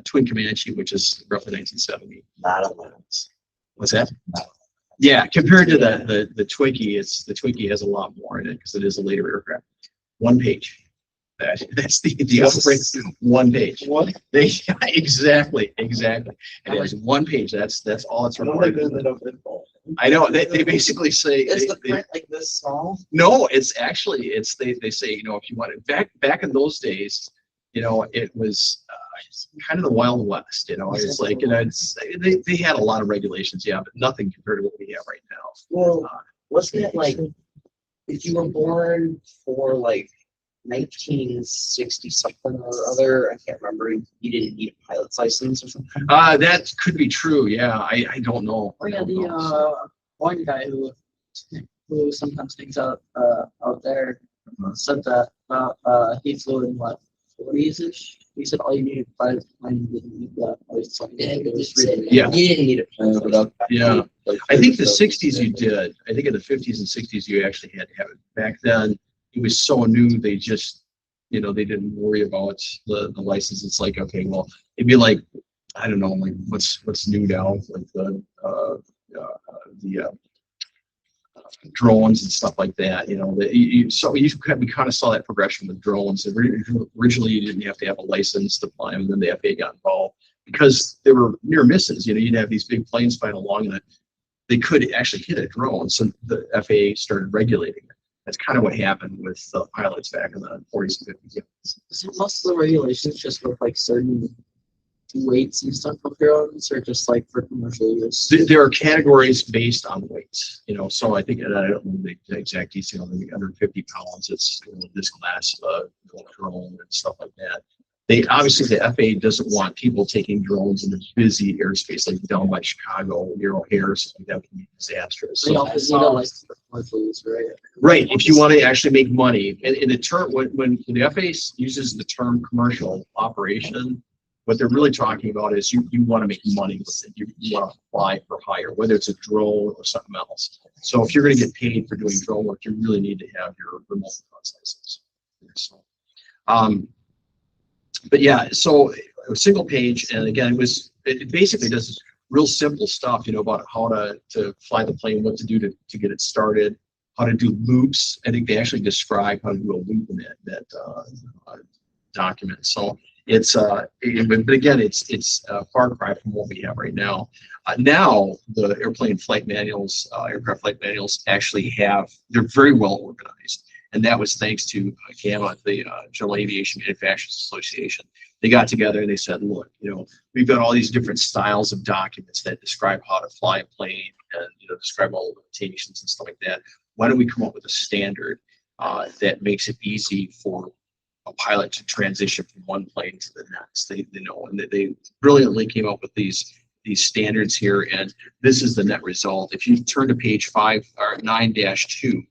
Twin Comanche, which is roughly 1970. Not a lens. What's that? Yeah, compared to the Twinkie, the Twinkie has a lot more in it because it is a later aircraft. 1 page. That's the operating 1 page. What? Exactly. It has 1 page. That's all it's required. I know they basically say Is the print like this small? no. It's actually they say if you want it back in those days, it was kind of the Wild West. It's like they had a lot of regulations, yeah, but nothing compared to what we have right now. Well, wasn't it like if you were born for like 1960 something or other, I can't remember, you didn't need a pilot's license or something? That could be true. Yeah, I don't know. Oh yeah, the one guy who sometimes hangs out there said that he flew in what 40s-ish. He said all you needed pilot plane, you didn't need that. Yeah. You didn't need it. Yeah, I think the 60s you did. I think in the 50s and 60s you actually had to have it. Back then it was so new, they just they didn't worry about the license. It's like, okay, well, it'd be like, I don't know, like what's new now, like the drones and stuff like that. We kind of saw that progression with drones. Originally, you didn't have to have a license to fly them, and then the FAA got involved because they were near misses. You'd have these big planes flying along, and they could actually hit a drone. So the FAA started regulating it. That's kind of what happened with pilots back in the 40s and 50s. So most of the regulations just with like certain weights and stuff of drones, or just like for commercial use? There are categories based on weights, so I think, and I don't know the exact detail, I think under 50 pounds, it's this class drone and stuff like that. Obviously the FAA doesn't want people taking drones in a busy airspace, like down by Chicago, near O'Hare, something that can be disastrous. They also need a license for commercial use, right? Right, if you want to actually make money. And in the term, when the FAA uses the term commercial operation, what they're really talking about is you want to make money with it. You want to fly for hire, whether it's a drone or something else. So if you're going to get paid for doing drone work, you really need to have your remote license. So, but yeah, so a single page, and again, it basically does real simple stuff, about how to fly the plane, what to do to get it started, how to do loops. I think they actually describe how to do a loop in that document. So it's but again, it's a far cry from what we have right now. Now the aircraft flight manuals actually they're very well organized. And that was thanks to GAMA, the General Aviation Manufacturers Association. They got together and they said, look, we've got all these different styles of documents that describe how to fly a plane and describe all the limitations and stuff like that. Why don't we come up with a standard that makes it easy for a pilot to transition from one plane to the next? And they brilliantly came up with these standards here, and this is the net result. If you turn to page 9-2,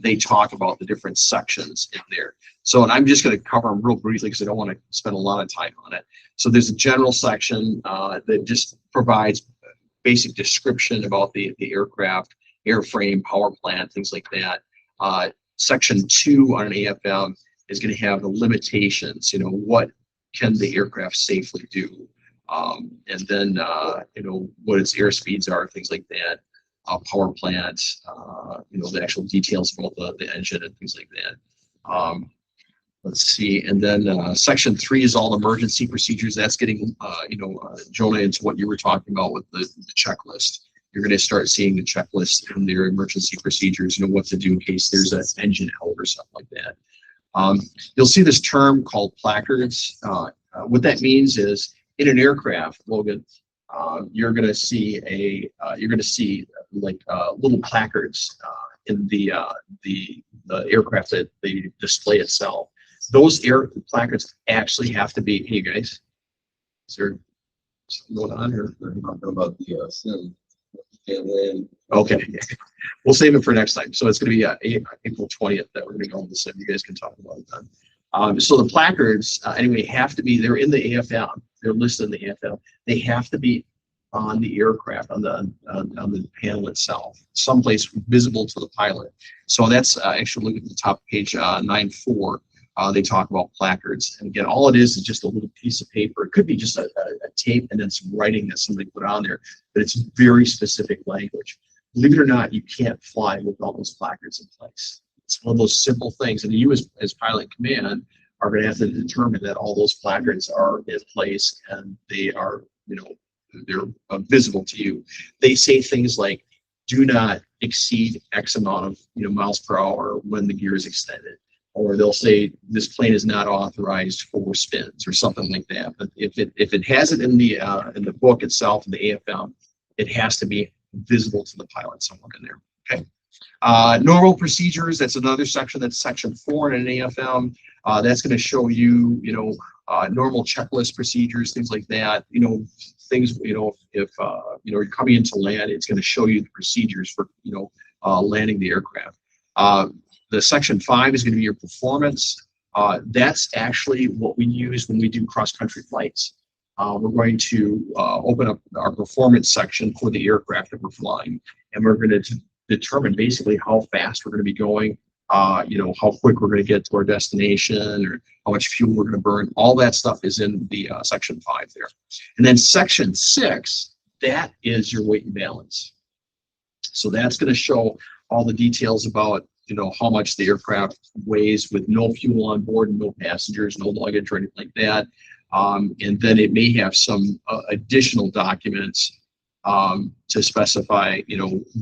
they talk about the different sections in there. So, and I'm just going to cover them real briefly because I don't want to spend a lot of time on it. So there's a general section that just provides basic description about the aircraft, airframe, power plant, things like that. Section 2 on an AFM is going to have the limitations, what can the aircraft safely do? And then, what its airspeeds are, things like that. Power plant, the actual details about the engine and things like that. Let's see, and then section 3 is all emergency procedures. That's getting, Jonah, into what you were talking about with the checklist. You're going to start seeing the checklist in their emergency procedures, what to do in case there's an engine out or something like that. You'll see this term called placards. What that means is in an aircraft, Logan, you're going to see like little placards in the aircraft that the display itself. Those placards actually have to be. Hey guys, is there something going on here? We're talking about the sim. And then Okay, we'll save it for next time. So it's going to be April 20th that we're going to go on the sim. You guys can talk about it then. So the placards, anyway, have to be. They're in the AFM. They're listed in the AFM. They have to be on the aircraft, on the panel itself, someplace visible to the pilot. So that's actually look at the top page 9.4. They talk about placards, and again, all it is just a little piece of paper. It could be just a tape and then some writing that somebody put on there, but it's very specific language. Believe it or not, you can't fly with all those placards in place. It's one of those simple things, and you as pilot command are going to have to determine that all those placards are in place and they are, they're visible to you. They say things like, do not exceed X amount of miles per hour when the gear is extended. Or they'll say this plane is not authorized for spins or something like that. But if it has it in the book itself, in the AFM, it has to be visible to the pilot somewhere in there. Okay. Normal procedures. That's another section. That's section 4 in an AFM. That's going to show you, normal checklist procedures, things like that. Things. If you're coming into land, it's going to show you the procedures for landing the aircraft. The section 5 is going to be your performance. That's actually what we use when we do cross-country flights. We're going to open up our performance section for the aircraft that we're flying, and we're going to determine basically how fast we're going to be going, how quick we're going to get to our destination, or how much fuel we're going to burn. All that stuff is in the section 5 there. And then section 6, that is your weight and balance. So that's going to show all the details about how much the aircraft weighs with no fuel on board, no passengers, no luggage or anything like that. And then it may have some additional documents to specify,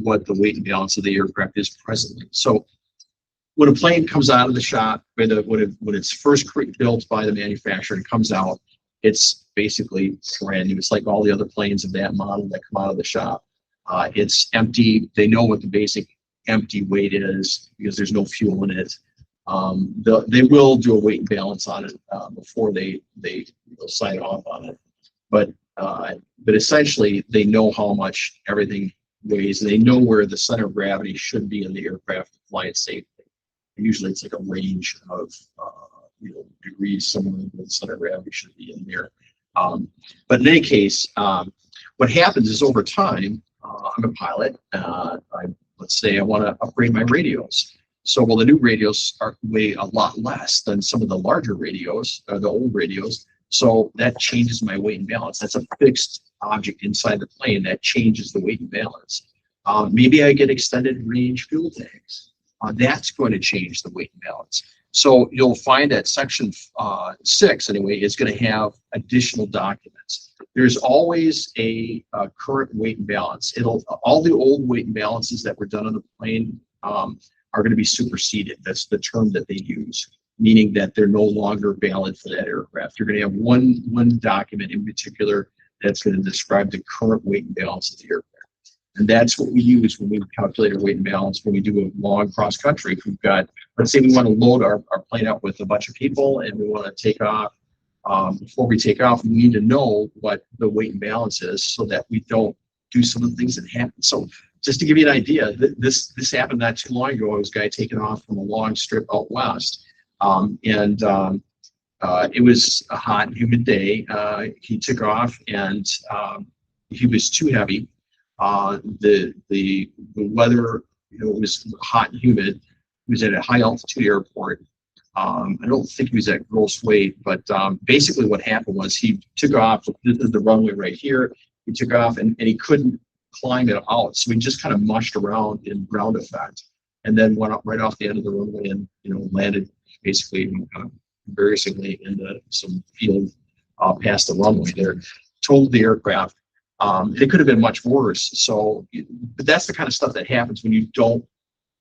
what the weight and balance of the aircraft is presently. So when a plane comes out of the shop, when it's first built by the manufacturer and comes out, it's basically brand new. It's like all the other planes of that model that come out of the shop. It's empty. They know what the basic empty weight is because there's no fuel in it. They will do a weight and balance on it before they sign off on it. But essentially, they know how much everything weighs, and they know where the center of gravity should be in the aircraft to fly it safely. Usually, it's like a range of degrees somewhere where the center of gravity should be in there. But in any case, what happens is over time, I'm a pilot. Let's say I want to upgrade my radios. So, well, the new radios weigh a lot less than some of the larger radios, or the old radios. So that changes my weight and balance. That's a fixed object inside the plane that changes the weight and balance. Maybe I get extended range fuel tanks. That's going to change the weight and balance. So you'll find that section 6, anyway, is going to have additional documents. There's always a current weight and balance. All the old weight and balances that were done on the plane are are going to be superseded. That's the term that they use, meaning that they're no longer valid for that aircraft. You're going to have one document in particular that's going to describe the current weight and balance of the aircraft. And that's what we use when we calculate our weight and balance when we do a long cross country. If we've got, let's say we want to load our plane up with a bunch of people and we want to take off. Before we take off, we need to know what the weight and balance is so that we don't do some of the things that happen. So just to give you an idea, this happened not too long ago. It was a guy taking off from a long strip out west. It was a hot and humid day. He took off and he was too heavy. The weather, was hot and humid. He was at a high altitude airport. I don't think he was at gross weight, but basically what happened was he took off. This is the runway right here. He took off and he couldn't climb it out, so he just kind of mushed around in ground effect, and then went up right off the end of the runway and landed basically embarrassingly into some field past the runway there. Totaled the aircraft. It could have been much worse. So, but that's the kind of stuff that happens when you don't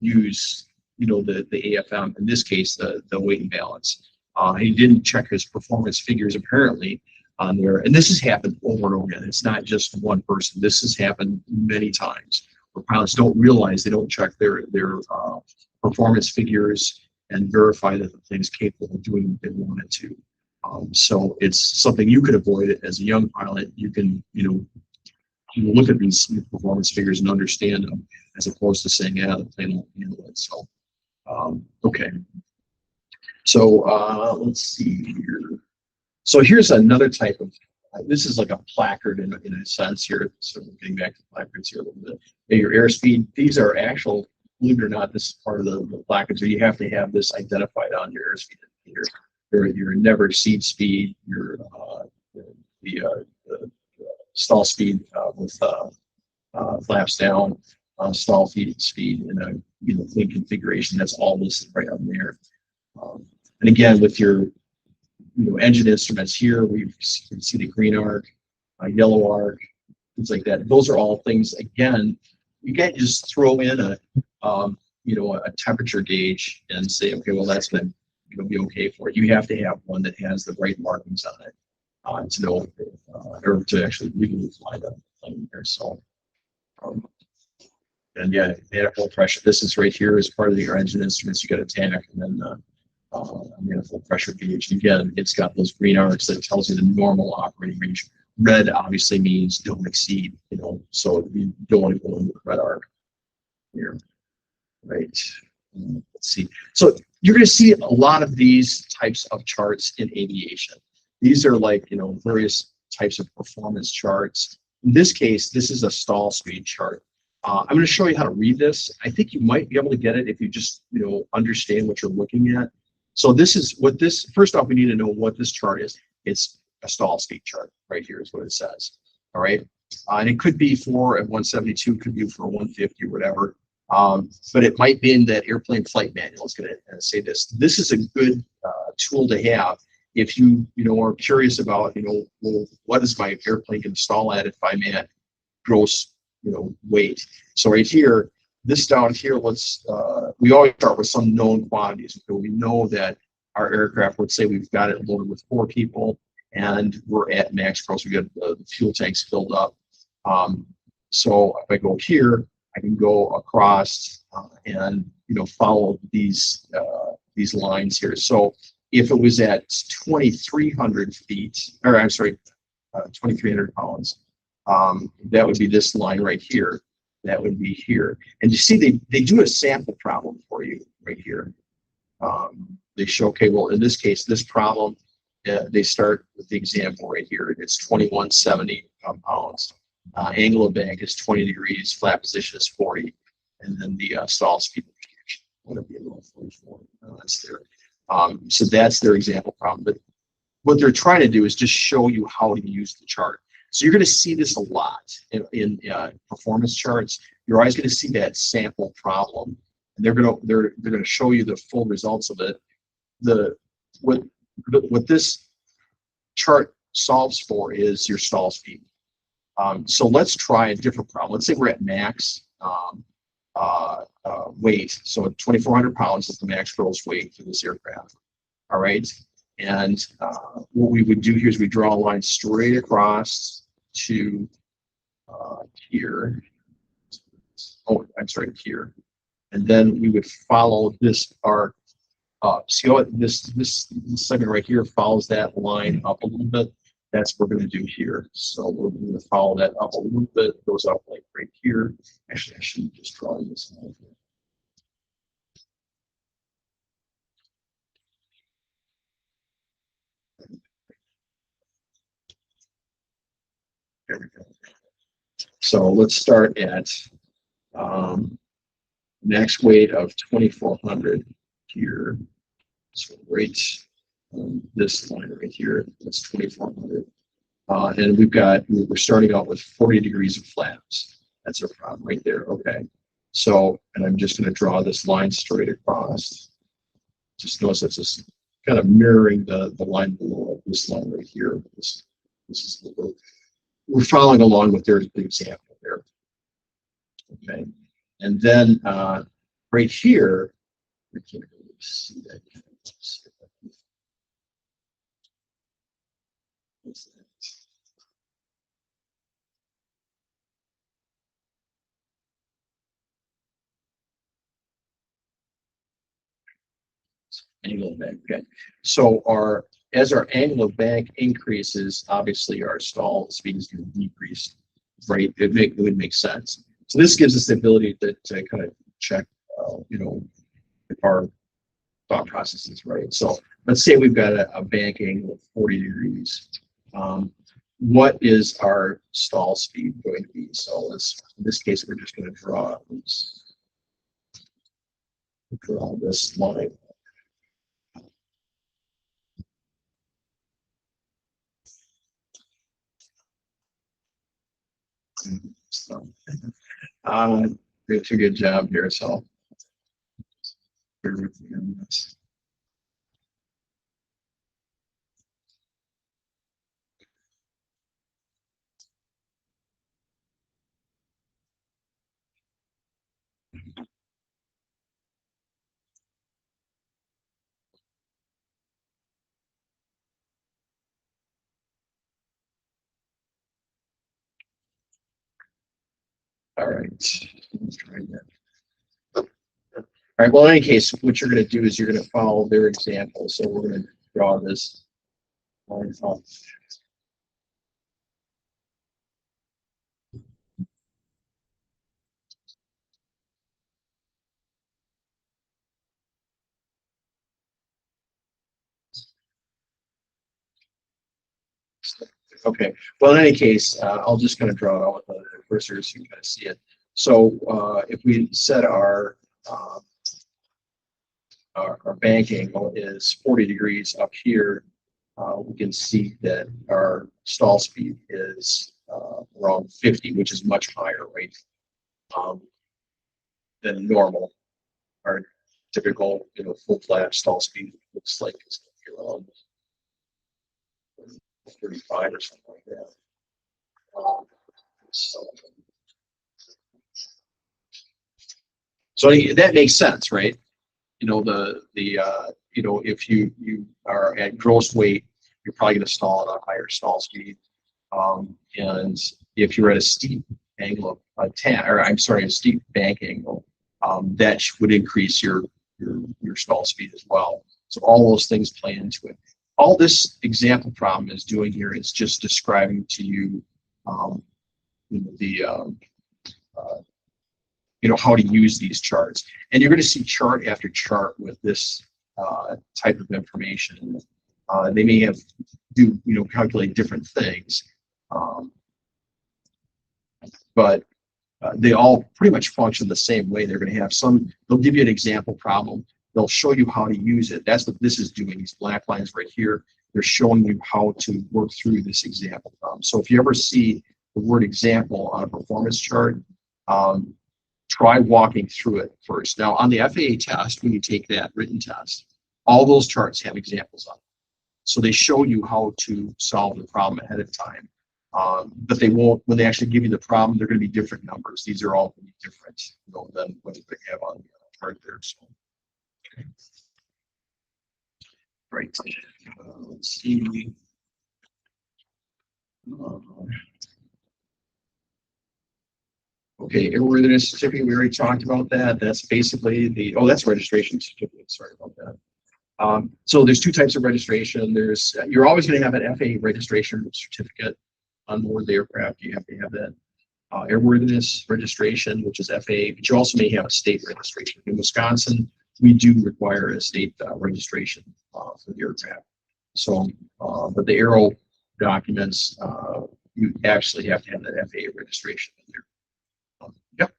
use, the AFM, in this case, the weight and balance. He didn't check his performance figures apparently on there. And this has happened over and over again. It's not just one person. This has happened many times where pilots don't realize they don't check their performance figures and verify that the plane is capable of doing what they want it to. So it's something you could avoid as a young pilot. You can, you look at these performance figures and understand them, as opposed to saying, yeah, the plane won't handle it. So, okay. So let's see here. So here's another type of, this is like a placard in a sense here. So we're getting back to placards here a little bit. Your airspeed, these are actual, believe it or not, this is part of the placards. So you have to have this identified on your airspeed indicator. Your never exceed speed, your the stall speed with flaps down, stall speed, and a clean configuration. That's all listed right on there. And again, with your engine instruments here, we can see the green arc, yellow arc, things like that. Those are all things. Again, you can't just throw in a temperature gauge and say, okay, well, that's going to be okay for it. You have to have one that has the right markings on it to know, or to actually legally fly the plane there. So, and yeah, manifold pressure. This is right here as part of your engine instruments. You got a TAC and then manifold pressure gauge. Again, it's got those green arcs that tells you the normal operating range. Red obviously means don't exceed. So you don't want to go into the red arc here. Right. Let's see. So you're going to see a lot of these types of charts in aviation. These are like, various types of performance charts. In this case, this is a stall speed chart. I'm going to show you how to read this. I think you might be able to get it if you just, understand what you're looking at. So this is what this, first off, we need to know what this chart is. It's a stall speed chart right here is what it says. All right. And it could be for a 172, could be for a 150 or whatever. But it might be in that airplane flight manual is going to say this. This is a good tool to have if you are curious about well, what is my airplane going to stall at if I'm at gross weight. So right here, this down here, let's we always start with some known quantities. So we know that our aircraft, let's say we've got it loaded with 4 people and we're at max gross. We got the fuel tanks filled up. So if I go here, I can go across and follow these lines here. So if it was at 2,300 feet, or I'm sorry, 2,300 pounds, that would be this line right here. That would be here. And you see, they do a sample problem for you right here. They show, okay, well, in this case, this problem, they start with the example right here. It's 2,170 pounds. Angle of bank is 20 degrees, flat position is 40, and then the stall speed would be a little 44. That's there. So that's their example problem. But what they're trying to do is just show you how to use the chart. So you're going to see this a lot in performance charts. You're always going to see that sample problem, and they're going to show you the full results of it. What this chart solves for is your stall speed. So let's try a different problem. Let's say we're at max. weight. So 2,400 pounds is the max gross weight for this aircraft. All right. And what we would do here is we draw a line straight across to here. Oh, I'm sorry, here. And then we would follow this arc up. See how this segment right here follows that line up a little bit? That's what we're going to do here. So we're going to follow that up a little bit, goes up like right here. Actually, I should just draw this line here. There we go. So let's start at max weight of 2,400 here. So right this line right here, that's 2,400. And we're starting out with 40 degrees of flaps. That's our problem right there. Okay. So, and I'm just going to draw this line straight across. Just notice that's just kind of mirroring the line below it, this line right here. This is we're following along with their example there. Okay. And then right here, I can't really see that. What's that? Angle of bank. Okay. So as our angle of bank increases, obviously our stall speed is going to decrease, right? It would make sense. So this gives us the ability to kind of check, if our thought process is right. So let's say we've got a bank angle of 40 degrees. What is our stall speed going to be? So in this case, we're just going to draw this line. So, did a good job here. So, bear with me on this. All right. Let's try that. All right. Well, in any case, what you're going to do is you're going to follow their example. So we're going to draw this line up. Okay. Well, in any case, I'll just kind of draw it out with the cursor so you can kind of see it. So if we set our bank angle is 40 degrees up here, we can see that our stall speed is around 50, which is much higher, right, than normal. Our typical, full flat stall speed looks like it's around 35 or something like that. So that makes sense, right? If you are at gross weight, you're probably going to stall at a higher stall speed. And if you're at a steep angle of a steep bank angle, that would increase your stall speed as well. So all those things play into it. All this example problem is doing here is just describing to you, how to use these charts. And you're going to see chart after chart with this type of information. They may have calculate different things, but they all pretty much function the same way. They're going to have they'll give you an example problem. They'll show you how to use it. That's what this is doing. These black lines right here, they're showing you how to work through this example problem. So if you ever see the word example on a performance chart, try walking through it first. Now, on the FAA test, when you take that written test, all those charts have examples on it. So they show you how to solve the problem ahead of time. But they won't, when they actually give you the problem, they're going to be different numbers. These are all going to be different, you know, than what they have on the chart there. So, okay. Right. Let's see. Okay, airworthiness certificate, we already talked about that. That's basically the, oh, that's registration certificate. Sorry about that. So there's two types of registration. There's, you're always going to have an FAA registration certificate on board the aircraft. You have to have that airworthiness registration, which is FAA, but you also may have a state registration. In Wisconsin, we do require a state registration for the aircraft. So, but the aero documents, you actually have to have that FAA registration in there. Yep.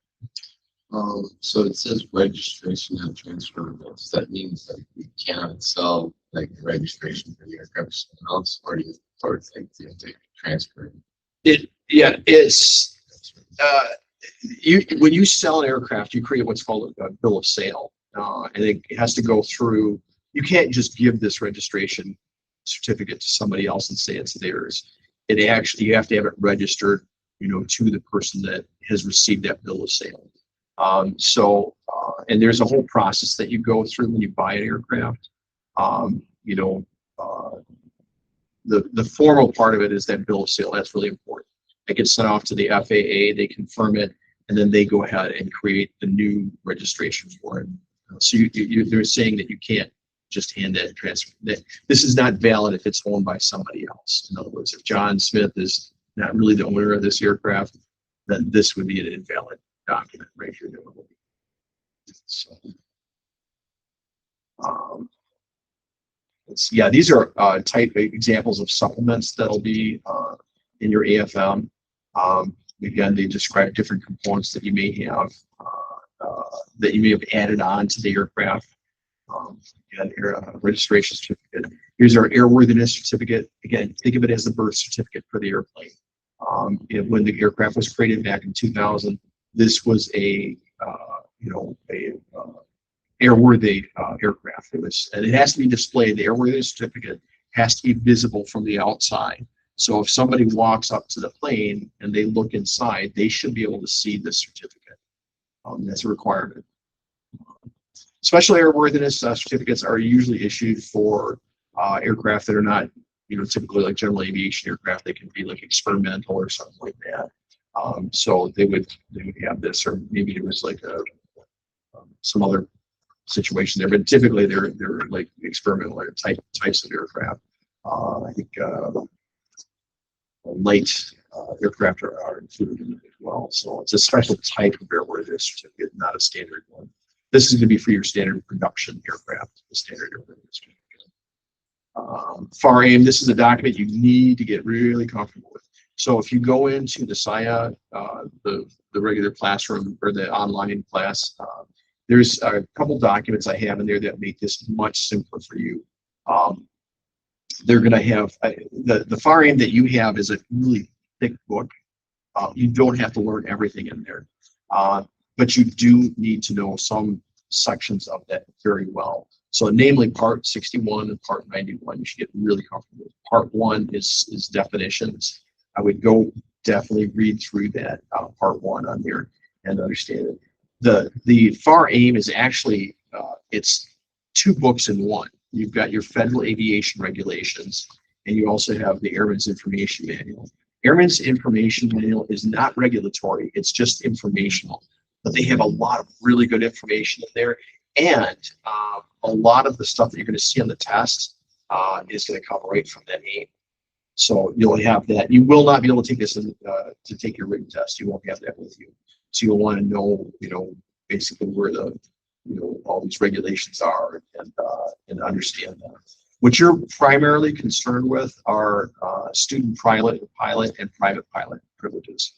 So it says registration and transferable. Does that mean that you cannot sell like registration for the aircraft to someone else, or do you think you have to transfer it? Yeah, it's when you sell an aircraft, you create what's called a bill of sale, and it has to go through. You can't just give this registration certificate to somebody else and say it's theirs. It actually, you have to have it registered, you know, to the person that has received that bill of sale. And there's a whole process that you go through when you buy an aircraft. You know, the formal part of it is that bill of sale. That's really important. It gets sent off to the FAA, they confirm it, and then they go ahead and create the new registration for it. So they're saying that you can't just hand that transfer. That this is not valid if it's owned by somebody else. In other words, if John Smith is not really the owner of this aircraft, then this would be an invalid document right here. So, yeah, these are type examples of supplements that'll be in your AFM. Again, they describe different components that you may have added on to the aircraft. Again, registration certificate. Here's our airworthiness certificate. Again, think of it as the birth certificate for the airplane. When the aircraft was created back in 2000, this was a airworthy aircraft. And it has to be displayed. The airworthiness certificate has to be visible from the outside. So if somebody walks up to the plane and they look inside, they should be able to see the certificate. That's a requirement. Special airworthiness certificates are usually issued for aircraft that are not, you know, typically like general aviation aircraft. They can be like experimental or something like that. So they would have this, or maybe it was like some other situation there. But typically they're like experimental or types of aircraft. I think light aircraft are included in it as well. So it's a special type of airworthiness certificate, not a standard one. This is going to be for your standard production aircraft, the standard airworthiness certificate. FAR AIM, this is a document you need to get really comfortable with. So if you go into the SIA, the regular classroom or the online class, there's a couple documents I have in there that make this much simpler for you. They're going to have the FAR AIM that you have is a really thick book. You don't have to learn everything in there, but you do need to know some sections of that very well. So namely part 61 and part 91, you should get really comfortable with. Part 1 is definitions. I would go definitely read through that part 1 on there and understand it. The FAR AIM is actually, it's 2 books in one. You've got your federal aviation regulations, and you also have the Airman's Information Manual. Airman's Information Manual is not regulatory, it's just informational. But they have a lot of really good information in there, and a lot of the stuff that you're going to see on the test is going to come right from that AIM. So you'll have that. You will not be able to take this to take your written test. You won't have that with you. So you'll want to know, you know, basically where the, you know, all these regulations are and understand that. What you're primarily concerned with are student pilot, and private pilot privileges.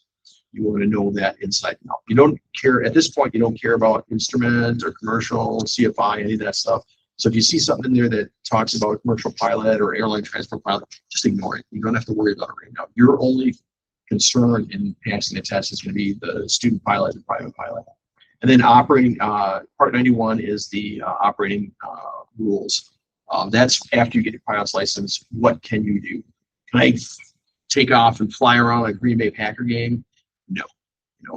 You want to know that inside and out. You don't care at this point. You don't care about instrument or commercial, CFI, any of that stuff. So if you see something in there that talks about a commercial pilot or airline transport pilot, just ignore it. You don't have to worry about it right now. Your only concern in passing the test is going to be the student pilot and private pilot. And then operating, part 91 is the operating rules. That's after you get your pilot's license. What can you do? Can I take off and fly around a Green Bay Packer game. No,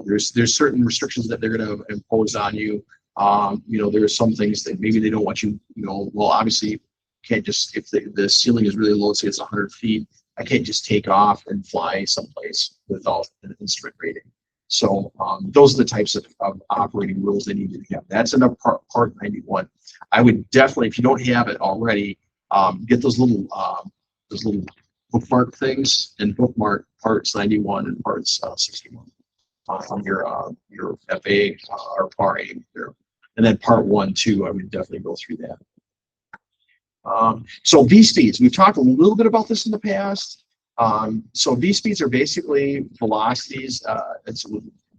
there's certain restrictions that they're going to impose on you. There are some things that maybe they don't want you, well, obviously you can't just, if the ceiling is really low, say it's 100 feet, I can't just take off and fly someplace without an instrument rating. So those are the types of operating rules they need to have. That's in part 91. I would definitely, if you don't have it already, get those little bookmark things and bookmark parts 91 and parts 61 on your FA or part A there. And then part 1, 2, I would definitely go through that. So V speeds, we've talked a little bit about this in the past. So V speeds are basically velocities. It's a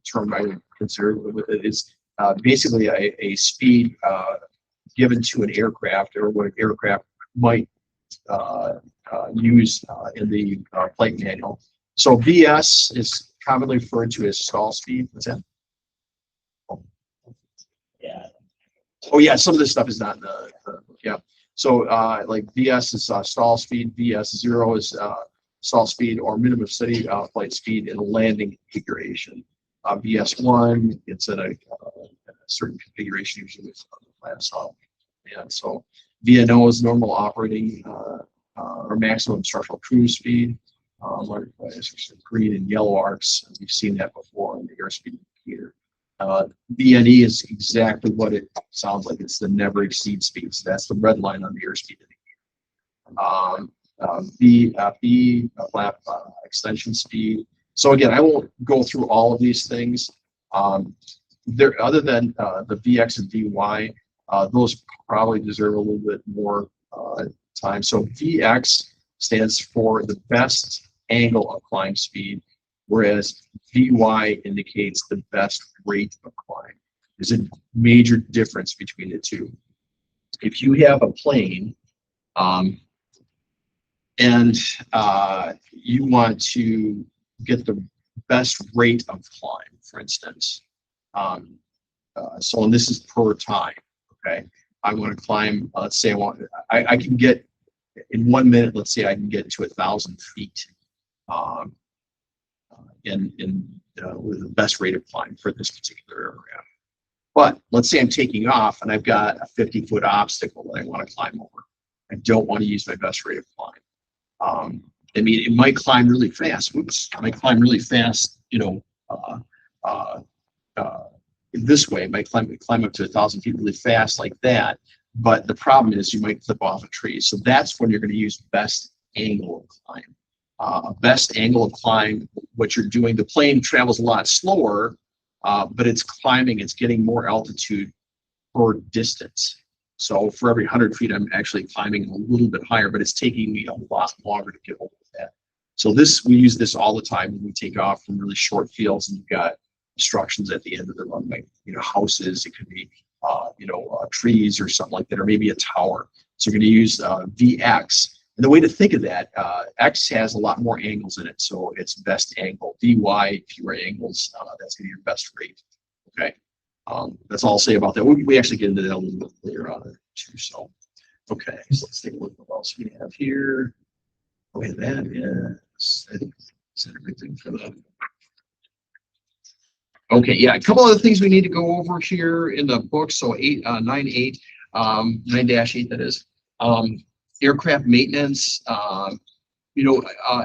term I would consider with it is basically a speed given to an aircraft, or what an aircraft might use in the flight manual. So VS is commonly referred to as stall speed. What's that? Yeah. Oh yeah, some of this stuff is not in the yeah. So like VS is stall speed, VS0 is stall speed or minimum steady flight speed in a landing configuration. VS1, it's at a certain configuration, usually with class off. And so VNO is normal operating or maximum structural cruise speed. Green and yellow arcs, we've seen that before in the airspeed indicator. VNE is exactly what it sounds like. It's the never exceed speed. So that's the red line on the airspeed indicator. B flap extension speed. So again, I won't go through all of these things. There, other than the VX and VY, those probably deserve a little bit more time. So VX stands for the best angle of climb speed, whereas VY indicates the best rate of climb. There's a major difference between the two. If you have a plane and you want to get the best rate of climb, for instance, so and this is per time, okay? I want to climb, let's say I can get, in 1 minute, let's say I can get to 1,000 feet with the best rate of climb for this particular aircraft. But let's say I'm taking off and I've got a 50-foot obstacle that I want to climb over. I don't want to use my best rate of climb. I mean, it might climb really fast. Oops, it might climb really fast, this way. It might climb up to 1,000 feet really fast like that. But the problem is you might flip off a tree. So that's when you're going to use best angle of climb. Best angle of climb, what you're doing, the plane travels a lot slower, but it's climbing, it's getting more altitude per distance. So for every 100 feet, I'm actually climbing a little bit higher, but it's taking me a lot longer to get over that. So we use this all the time when we take off from really short fields and you've got obstructions at the end of the runway, houses, it could be, trees or something like that, or maybe a tower. So we're going to use VX. And the way to think of that, X has a lot more angles in it, so it's best angle. VY, fewer angles, that's going to be your best rate. Okay, that's all I'll say about that. We actually get into that a little bit later on too. So, okay, so let's take a look at what else we have here. Okay, that is, I think that's everything for that. Okay, yeah, a couple other things we need to go over here in the book. So 9-8, 9-8, that is. Aircraft maintenance.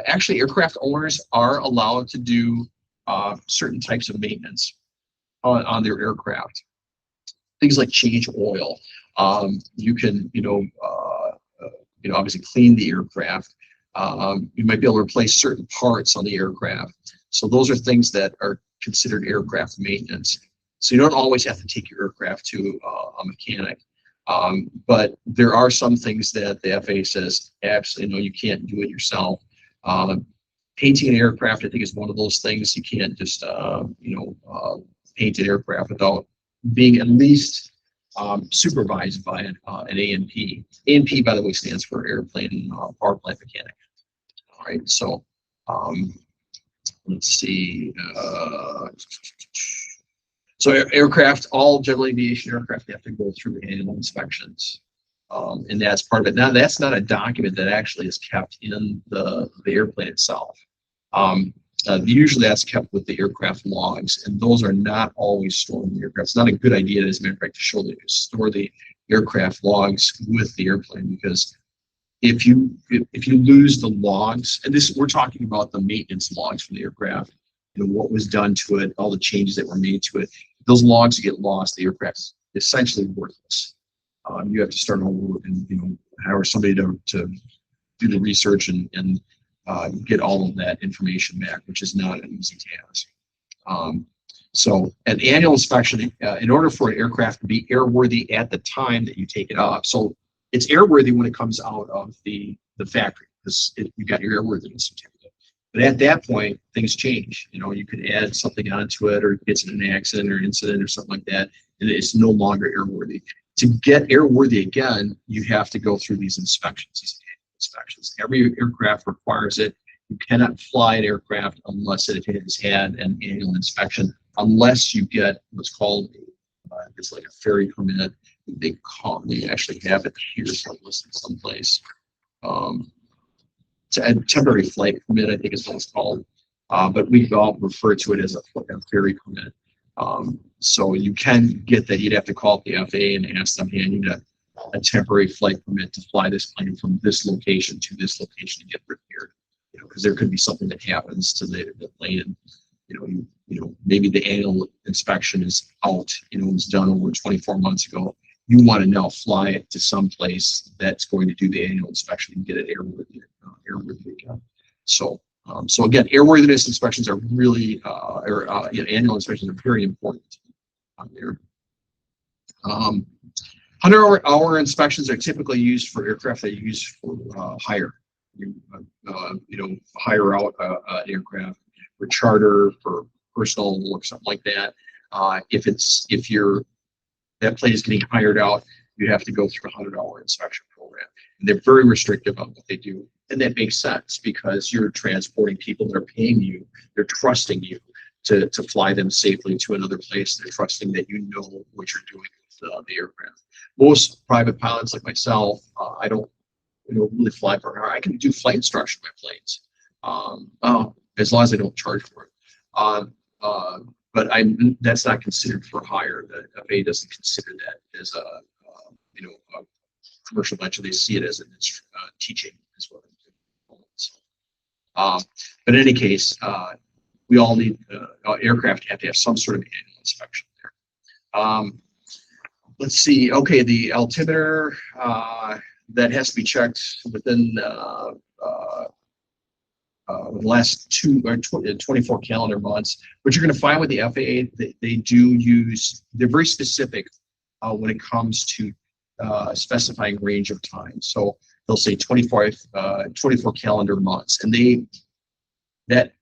Actually, aircraft owners are allowed to do certain types of maintenance on their aircraft. Things like change oil. You can, obviously clean the aircraft. You might be able to replace certain parts on the aircraft. So those are things that are considered aircraft maintenance. So you don't always have to take your aircraft to a mechanic. But there are some things that the FAA says, absolutely, no, you can't do it yourself. Painting an aircraft, I think, is one of those things. You can't just, paint an aircraft without being at least supervised by an A&P. A&P, by the way, stands for Airplane Power Plant Mechanic. All right, so let's see. So aircraft, all general aviation aircraft have to go through annual inspections. And that's part of it. Now, that's not a document that actually is kept in the airplane itself. Usually that's kept with the aircraft logs, and those are not always stored in the aircraft. It's not a good idea, as a matter of fact, to store the aircraft logs with the airplane, because if you lose the logs, and this we're talking about the maintenance logs from the aircraft, what was done to it, all the changes that were made to it. Those logs get lost, the aircraft's essentially worthless. You have to start over and hire somebody to do the research and get all of that information back, which is not an easy task. So an annual inspection, in order for an aircraft to be airworthy at the time that you take it up, so it's airworthy when it comes out of the factory, because you got your airworthiness certificate. But at that point, things change. You could add something onto it, or it gets in an accident or incident or something like that, and it's no longer airworthy. To get airworthy again, you have to go through these inspections. Every aircraft requires it. You cannot fly an aircraft unless it has had an annual inspection, unless you get what's called it's like a ferry permit. They actually have it here, so listed someplace. It's a temporary flight permit, I think is what it's called. But we all refer to it as a ferry permit. So you can get that. You'd have to call up the FAA and ask them, hey, I need a temporary flight permit to fly this plane from this location to this location to get repaired. Because there could be something that happens to the plane, and maybe the annual inspection is out. It was done over 24 months ago. You want to now fly it to some place that's going to do the annual inspection and get it airworthy again. So again, airworthiness inspections are really, annual inspections are very important on there. 100-hour inspections are typically used for aircraft that are used for hire. Hire out an aircraft for charter, for personal, or something like that. If that plane is getting hired out, you have to go through a 100-hour inspection program. And they're very restrictive on what they do. And that makes sense, because you're transporting people that are paying you. They're trusting you to fly them safely to another place. They're trusting that you know what you're doing with the aircraft. Most private pilots like myself, I don't really fly for hire. I can do flight instruction with planes, as long as I don't charge for it. But that's not considered for hire. The FAA doesn't consider that as a commercial venture. They see it as an teaching as well. But in any case, we all need aircraft have to have some sort of annual inspection there. Let's see. Okay, the altimeter that has to be checked within the last 24 calendar months. What you're going to find with the FAA, they're very specific when it comes to specifying range of time. So they'll say 24 calendar months, and that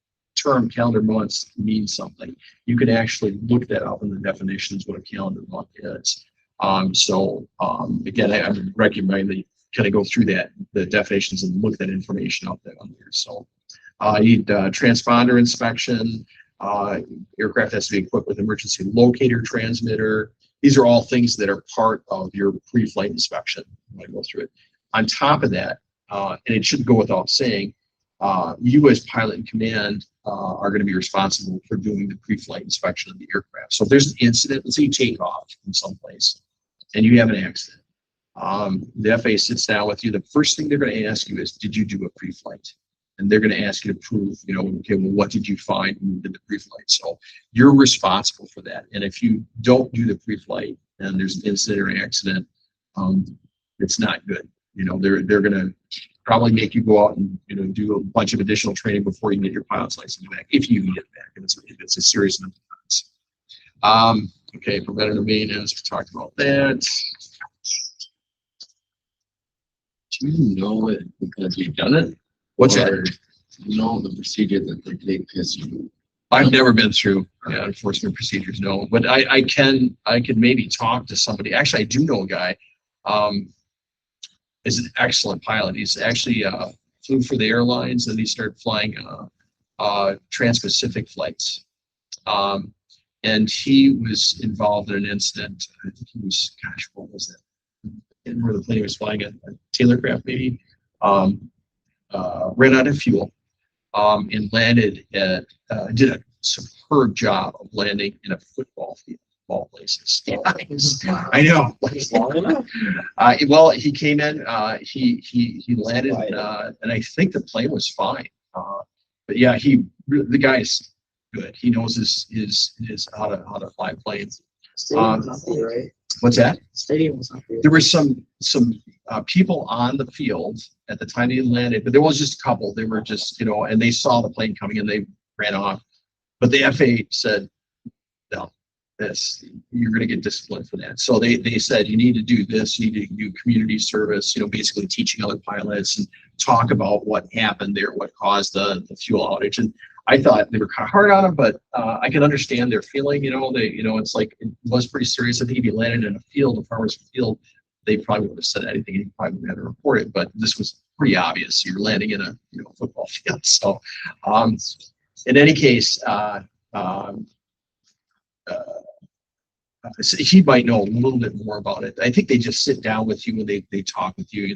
term calendar months means something. You can actually look that up in the definitions what a calendar month is. Again, I would recommend that you kind of go through the definitions and look that information up there on there. So you need transponder inspection. Aircraft has to be equipped with emergency locator transmitter. These are all things that are part of your pre-flight inspection when I go through it. On top of that, and it should go without saying, you as pilot and command are going to be responsible for doing the pre-flight inspection of the aircraft. So if there's an incident, let's say you take off from someplace and you have an accident, the FAA sits down with you. The first thing they're going to ask you is, did you do a pre-flight? And they're going to ask you to prove, okay, well, what did you find when you did the pre-flight? So you're responsible for that. And if you don't do the pre-flight and there's an incident or an accident, it's not good. They're going to probably make you go out and do a bunch of additional training before you get your pilot's license back, if you get it back, and if it's a serious enough offense. Okay, preventative maintenance, we talked about that. Do you know it because you've done it? What's Or that? you know the procedure that they take because you. I've never been through enforcement procedures, no. But I can maybe talk to somebody. Actually, I do know a guy. Is an excellent pilot. He's actually flew for the airlines, and he started flying trans-Pacific flights. And he was involved in an incident. I think he was, gosh, what was that? I can't remember the plane he was flying, a Taylor craft maybe. Ran out of fuel. and landed at, did a superb job of landing in a football field, of all places. Yeah, I know. It's long enough. Well, he came in, he landed, and I think the plane was fine. But yeah, the guy's good. He knows his how to fly planes. Stadium was not there, right? What's that? Stadium was not there. There were some people on the field at the time he landed, but there was just a couple. They were just, and they saw the plane coming and they ran off. But the FAA said, no, you're going to get disciplined for that. So they said, you need to do this, you need to do community service, basically teaching other pilots and talk about what happened there, what caused the fuel outage. And I thought they were kind of hard on him, but I can understand their feeling. It's like it was pretty serious. I think if he landed in a farmer's field, they probably would have said anything, and he probably would have had to report it. But this was pretty obvious. You're landing in a football field. So, in any case, he might know a little bit more about it. I think they just sit down with you and they talk with you.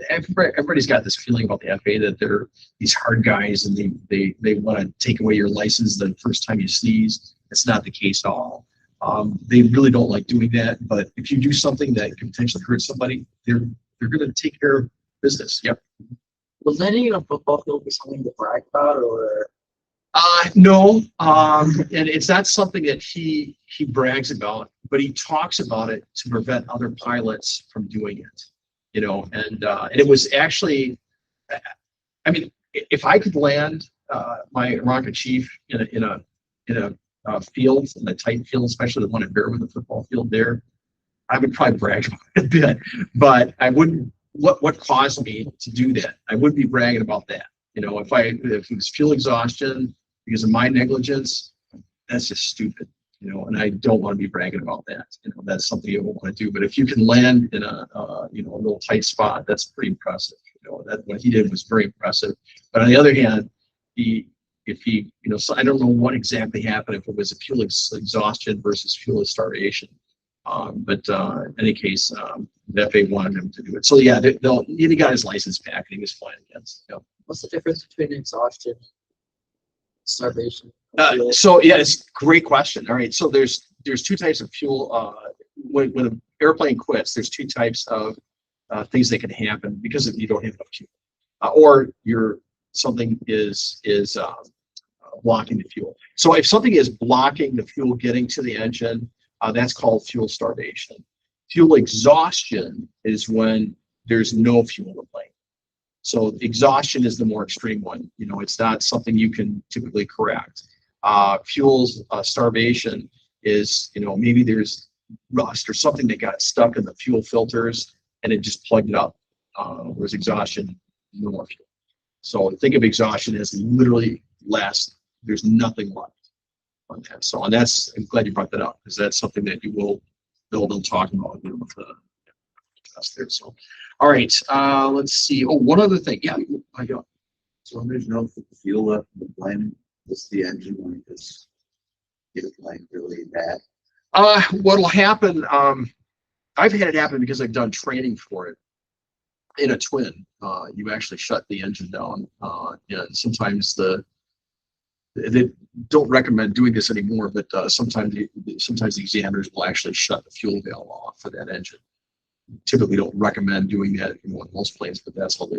Everybody's got this feeling about the FAA that they're these hard guys and they want to take away your license the first time you sneeze. It's not the case at all. They really don't like doing that. But if you do something that can potentially hurt somebody, they're going to take care of business. Yep. Was landing in a football field be something to brag about, or? No, and it's not something that he brags about, but he talks about it to prevent other pilots from doing it. And it was actually, I mean, if I could land my rocket chief in a field, in a tight field, especially the one at Bearwood, the football field there, I would probably brag about it a bit, but I wouldn't. What caused me to do that? I wouldn't be bragging about that. If it was fuel exhaustion because of my negligence, that's just stupid. And I don't want to be bragging about that. That's something you won't want to do. But if you can land in a little tight spot, that's pretty impressive. That what he did was very impressive. But on the other hand, so I don't know what exactly happened, if it was a fuel exhaustion versus fuel starvation. But in any case, the FAA wanted him to do it. So yeah, he got his license back and he was flying against. What's the difference between exhaustion and starvation? So yeah, it's a great question. All right, so there's two types of fuel. When an airplane quits, there's two types of things that can happen because you don't have enough fuel, or something is blocking the fuel. So if something is blocking the fuel getting to the engine, that's called fuel starvation. Fuel exhaustion is when there's no fuel in the plane. So exhaustion is the more extreme one. It's not something you can typically correct. Fuel starvation is, maybe there's rust or something that got stuck in the fuel filters and it just plugged it up. Whereas exhaustion, no more fuel. So think of exhaustion as literally there's nothing left on that. So, and I'm glad you brought that up because that's something that you will build on talking about with the test there. So, all right, let's see. Oh, one other thing. Yeah, I got. So there's no fuel left in the plane. What's the engine when you just get a plane really bad? What'll happen? I've had it happen because I've done training for it. In a twin, you actually shut the engine down, and sometimes they don't recommend doing this anymore, but sometimes the examiners will actually shut the fuel valve off for that engine. Typically don't recommend doing that in most planes, but that's how they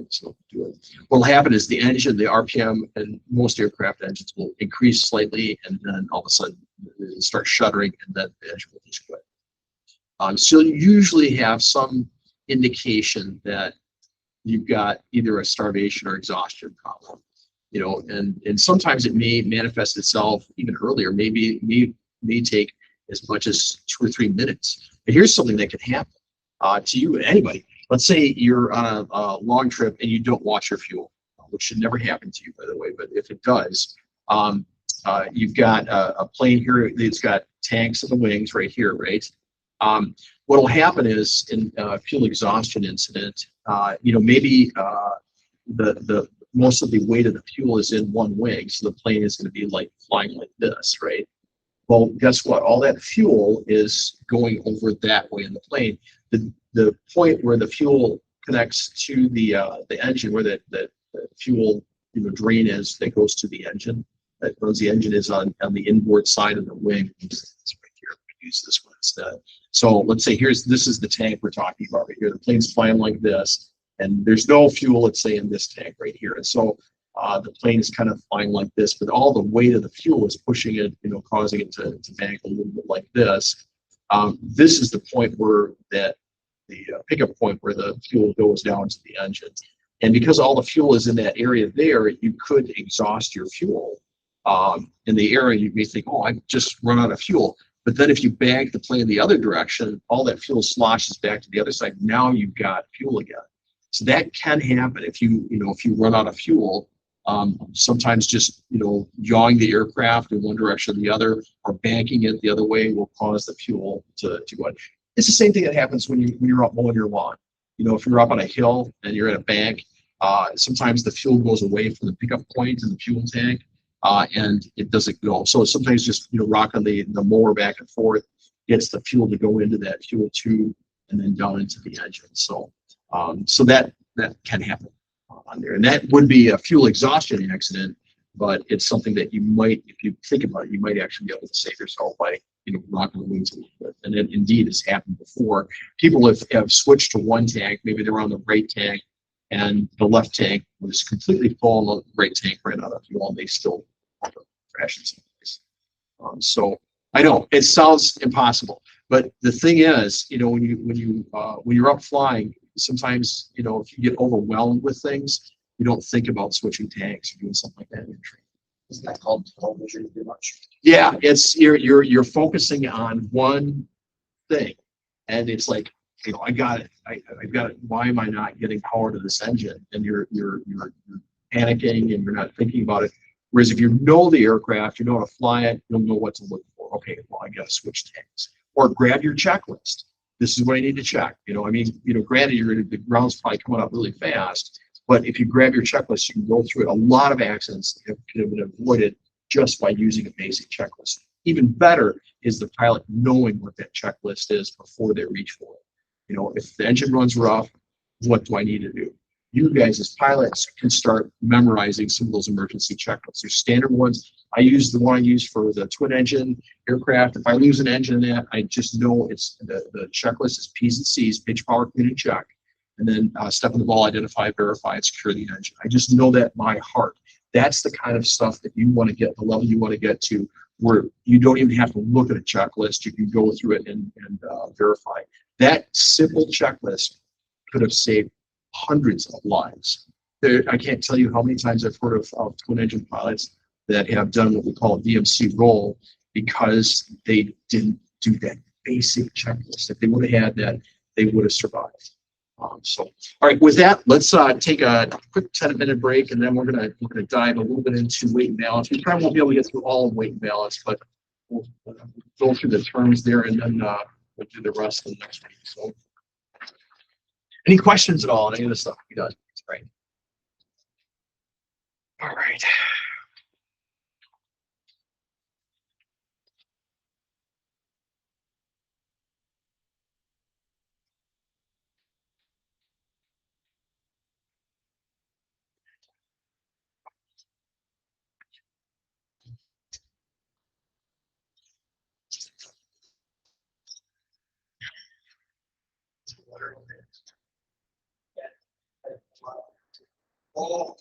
do it. What'll happen is the engine, the RPM, and most aircraft engines will increase slightly, and then all of a sudden it'll start shuddering, and then the engine will just quit. So you usually have some indication that you've got either a starvation or exhaustion problem. And sometimes it may manifest itself even earlier. Maybe may take as much as 2 or 3 minutes. But here's something that can happen to you, anybody. Let's say you're on a long trip and you don't watch your fuel, which should never happen to you, by the way. But if it does, you've got a plane here that's got tanks in the wings right here, right? What will happen is in a fuel exhaustion incident, maybe the most of the weight of the fuel is in one wing, so the plane is going to be like flying like this, right? Well, guess what? All that fuel is going over that way in the plane. The point where the fuel connects to the engine, where the fuel drain is that goes to the engine. That runs the engine is on the inboard side of the wing. It's right here. Use this one instead. So let's say this is the tank we're talking about right here. The plane's flying like this, and there's no fuel, let's say, in this tank right here. And so the plane is kind of flying like this, but all the weight of the fuel is pushing it, causing it to bank a little bit like this. This is the point where the pickup point where the fuel goes down to the engine. And because all the fuel is in that area there, you could exhaust your fuel. In the area, you may think, oh, I've just run out of fuel. But then if you bank the plane the other direction, all that fuel sloshes back to the other side. Now you've got fuel again. So that can happen if you run out of fuel. Sometimes just yawing the aircraft in one direction or the other, or banking it the other way, will cause the fuel to go in. It's the same thing that happens when you're up mowing your lawn. If you're up on a hill and you're at a bank, sometimes the fuel goes away from the pickup point in the fuel tank, and it doesn't go. So sometimes just rocking the mower back and forth gets the fuel to go into that fuel tube and then down into the engine. So that can happen on there, and that would be a fuel exhaustion accident. But it's something that you might, if you think about it, you might actually be able to save yourself by rocking the wings a little bit. And it indeed has happened before. People have switched to one tank. Maybe they're on the right tank, and the left tank was completely full, and the right tank ran out of fuel, and they still crash in some place. So I know it sounds impossible, but the thing is, when you're up flying, sometimes if you get overwhelmed with things, you don't think about switching tanks or doing something like that in your training. Isn't that called television too much? Yeah, it's you're focusing on one thing, and it's like, I got it. I've got it. Why am I not getting power to this engine? And you're panicking, and you're not thinking about it. Whereas if you know the aircraft, you know how to fly it, you'll know what to look for. Okay, well, I got to switch tanks, or grab your checklist. This is what I need to check. Granted, the ground's probably coming up really fast, but if you grab your checklist, you can go through it. A lot of accidents could have been avoided just by using a basic checklist. Even better is the pilot knowing what that checklist is before they reach for it. If the engine runs rough, what do I need to do? You guys as pilots can start memorizing some of those emergency checklists. There's standard ones. I use the one I use for the twin engine aircraft. If I lose an engine in that, I just know it's the checklist is P's and C's, pitch, power, clean, and check. And then step on the ball, identify, verify, and secure the engine. I just know that by heart. That's the kind of stuff that you want to get, the level you want to get to, where you don't even have to look at a checklist. You can go through it and verify. That simple checklist could have saved hundreds of lives. I can't tell you how many times I've heard of twin engine pilots that have done what we call a DMC roll because they didn't do that basic checklist. If they would have had that, they would have survived. All right, with that, let's take a quick 10-minute break, and then we're gonna dive a little bit into weight and balance. We probably won't be able to get through all of weight and balance, but we'll go through the terms there, and then we'll do the rest of the next week. So, any questions at all on any of this stuff we done? Right. All right. Oh.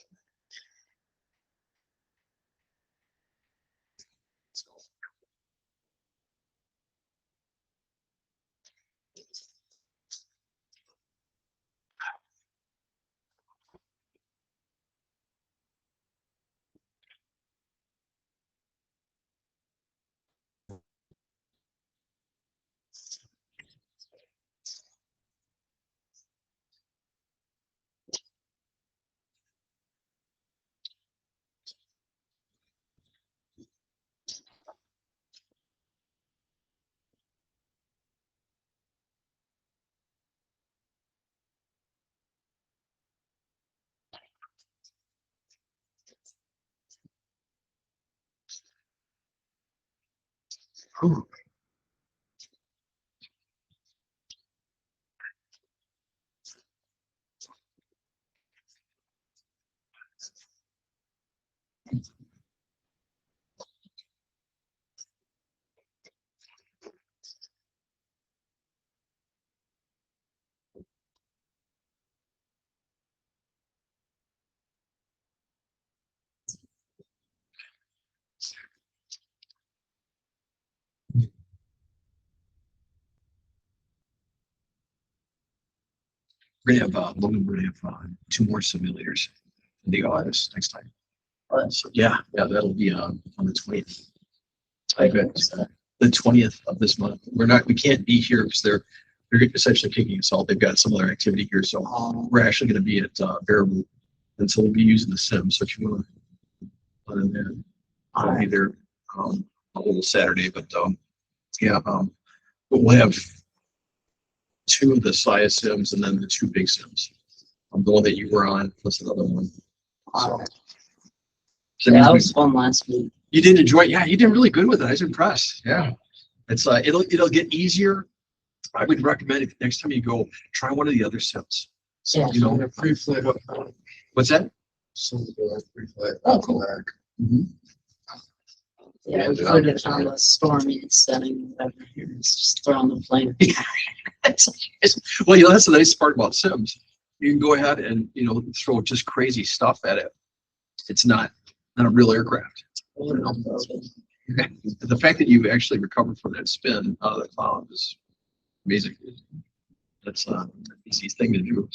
Whew. We're gonna have, Logan, we're gonna have, two more simulators in the office next time. So, yeah, that'll be, on the 20th. I bet, the 20th of this month. We can't be here because they're essentially kicking us out. They've got some other activity here, so we're actually gonna be at, Baraboo. And so we'll be using the sim, so if you wanna, other than that, I'll be there, a little Saturday, but, yeah, but we'll have two of the SIA sims and then the two big sims. The one that you were on, plus another one. So, Yeah, that was fun last week. you did enjoy it. Yeah, you did really good with it. I was impressed. Yeah. It's it'll get easier. I would recommend it next time you go, try one of the other sims. So, Yeah. you know, Pre-flight up front. what's that? So pre-flight. Oh, cool. Mhm. Yeah, we put it on the stormy setting, whatever. It's just throw on the plane. Well, that's the nice part about sims. You can go ahead and, throw just crazy stuff at it. It's not a real aircraft. The fact that you actually recovered from that spin out of the cloud is amazing. That's an easy thing to do.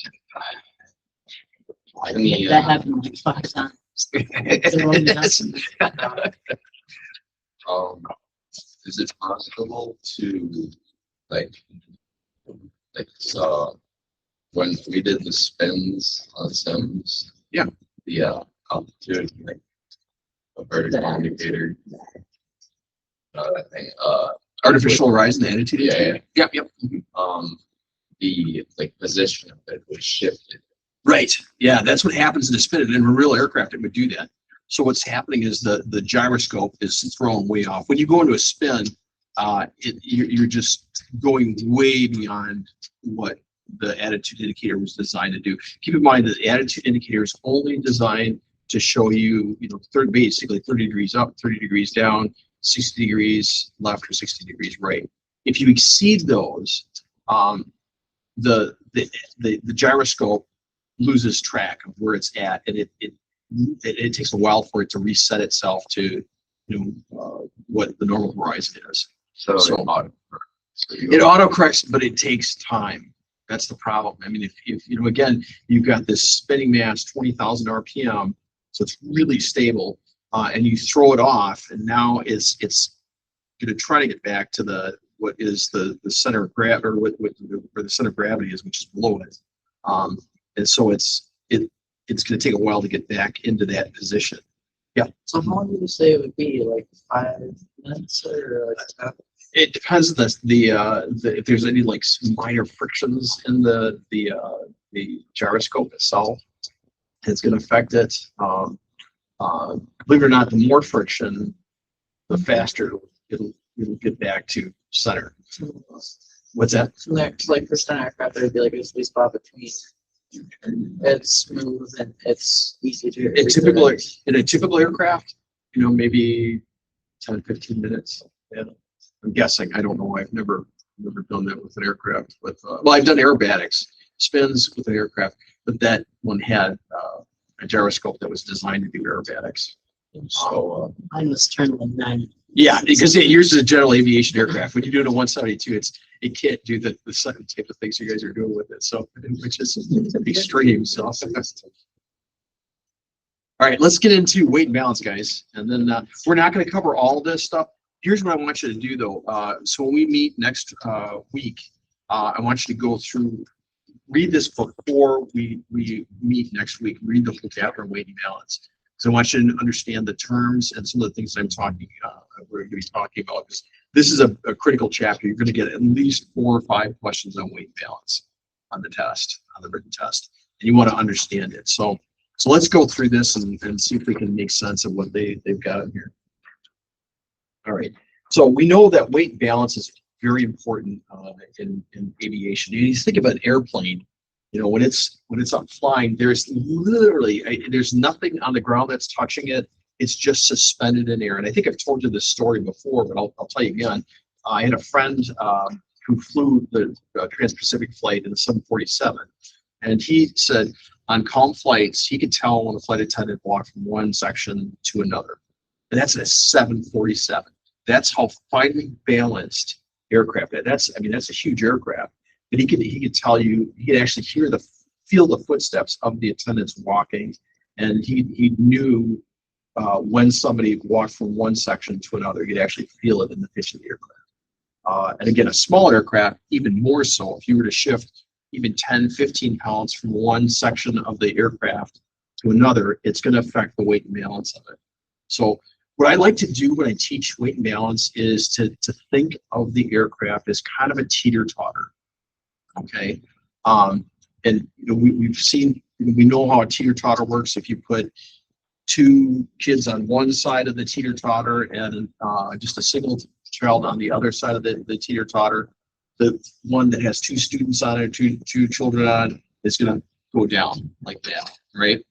I mean, That happened like 5 times. Is it possible to like when we did the spins on Sims? Yeah. The altitude, like a vertical indicator. That thing. Artificial horizon, the attitude. Yeah. Yep. Mhm. The position of it was shifted. Right. Yeah, that's what happens in a spin. And in a real aircraft, it would do that. So what's happening is the gyroscope is thrown way off. When you go into a spin, you're just going way beyond what the attitude indicator was designed to do. Keep in mind that the attitude indicator is only designed to show you, basically 30 degrees up, 30 degrees down, 60 degrees left or 60 degrees right. If you exceed those, the gyroscope loses track of where it's at, and it takes a while for it to reset itself to what the normal horizon is. So It autocorrects, but it takes time. That's the problem. I mean, if again, you've got this spinning mass, 20,000 RPM, so it's really stable, and you throw it off, and now it's going to try to get back to what is the center of gravity, or where the center of gravity is, which is below it. And so it's going to take a while to get back into that position. Yeah. So how long do you say it would be? Like 5 minutes or like 10? It depends on if there's any like minor frictions in the gyroscope itself. It's going to affect it. Believe it or not, the more friction, the faster it'll get back to center. What's that? From there, like for center aircraft, there would be like a sweet spot between. It's smooth and it's easy to. In a typical aircraft, maybe 10, 15 minutes. Yeah. I'm guessing. I don't know. I've never done that with an aircraft. But I've done aerobatics spins with an aircraft, but that one had a gyroscope that was designed to do aerobatics. So Mine was turned like 90. yeah, because yours is a general aviation aircraft. When you're doing a 172, it can't do the same type of things you guys are doing with it. So which is extreme. So all right, let's get into weight and balance, guys, and then we're not going to cover all this stuff. Here's what I want you to do, though. So when we meet next week, I want you to go through, read this before we meet next week. Read the vocabulary weight and balance. So I want you to understand the terms and some of the things we're going to be talking about. Because this is a critical chapter. You're going to get at least 4 or 5 questions on weight and balance on the test, on the written test, and you want to understand it. So let's go through this and see if we can make sense of what they've got in here. All right. So we know that weight and balance is very important in aviation. You think of an airplane, when it's up flying, there's literally there's nothing on the ground that's touching it. it's just suspended in air. And I think I've told you this story before, but I'll tell you again. I had a friend who flew the Trans-Pacific flight in the 747, and he said on calm flights, he could tell when a flight attendant walked from one section to another. And that's a 747. That's how finely balanced aircraft. That's a huge aircraft. But he could tell you, he could actually feel the footsteps of the attendants walking, and he knew when somebody walked from one section to another. You'd actually feel it in the pitch of the aircraft. And again, a small aircraft, even more so. If you were to shift even 10, 15 pounds from one section of the aircraft to another, it's going to affect the weight and balance of it. So what I like to do when I teach weight and balance is to think of the aircraft as kind of a teeter-totter. Okay. And we know how a teeter-totter works. If you put two kids on one side of the teeter-totter and just a single child on the other side of the teeter-totter, the one that has two students on it, two children on it, is going to go down like that, right?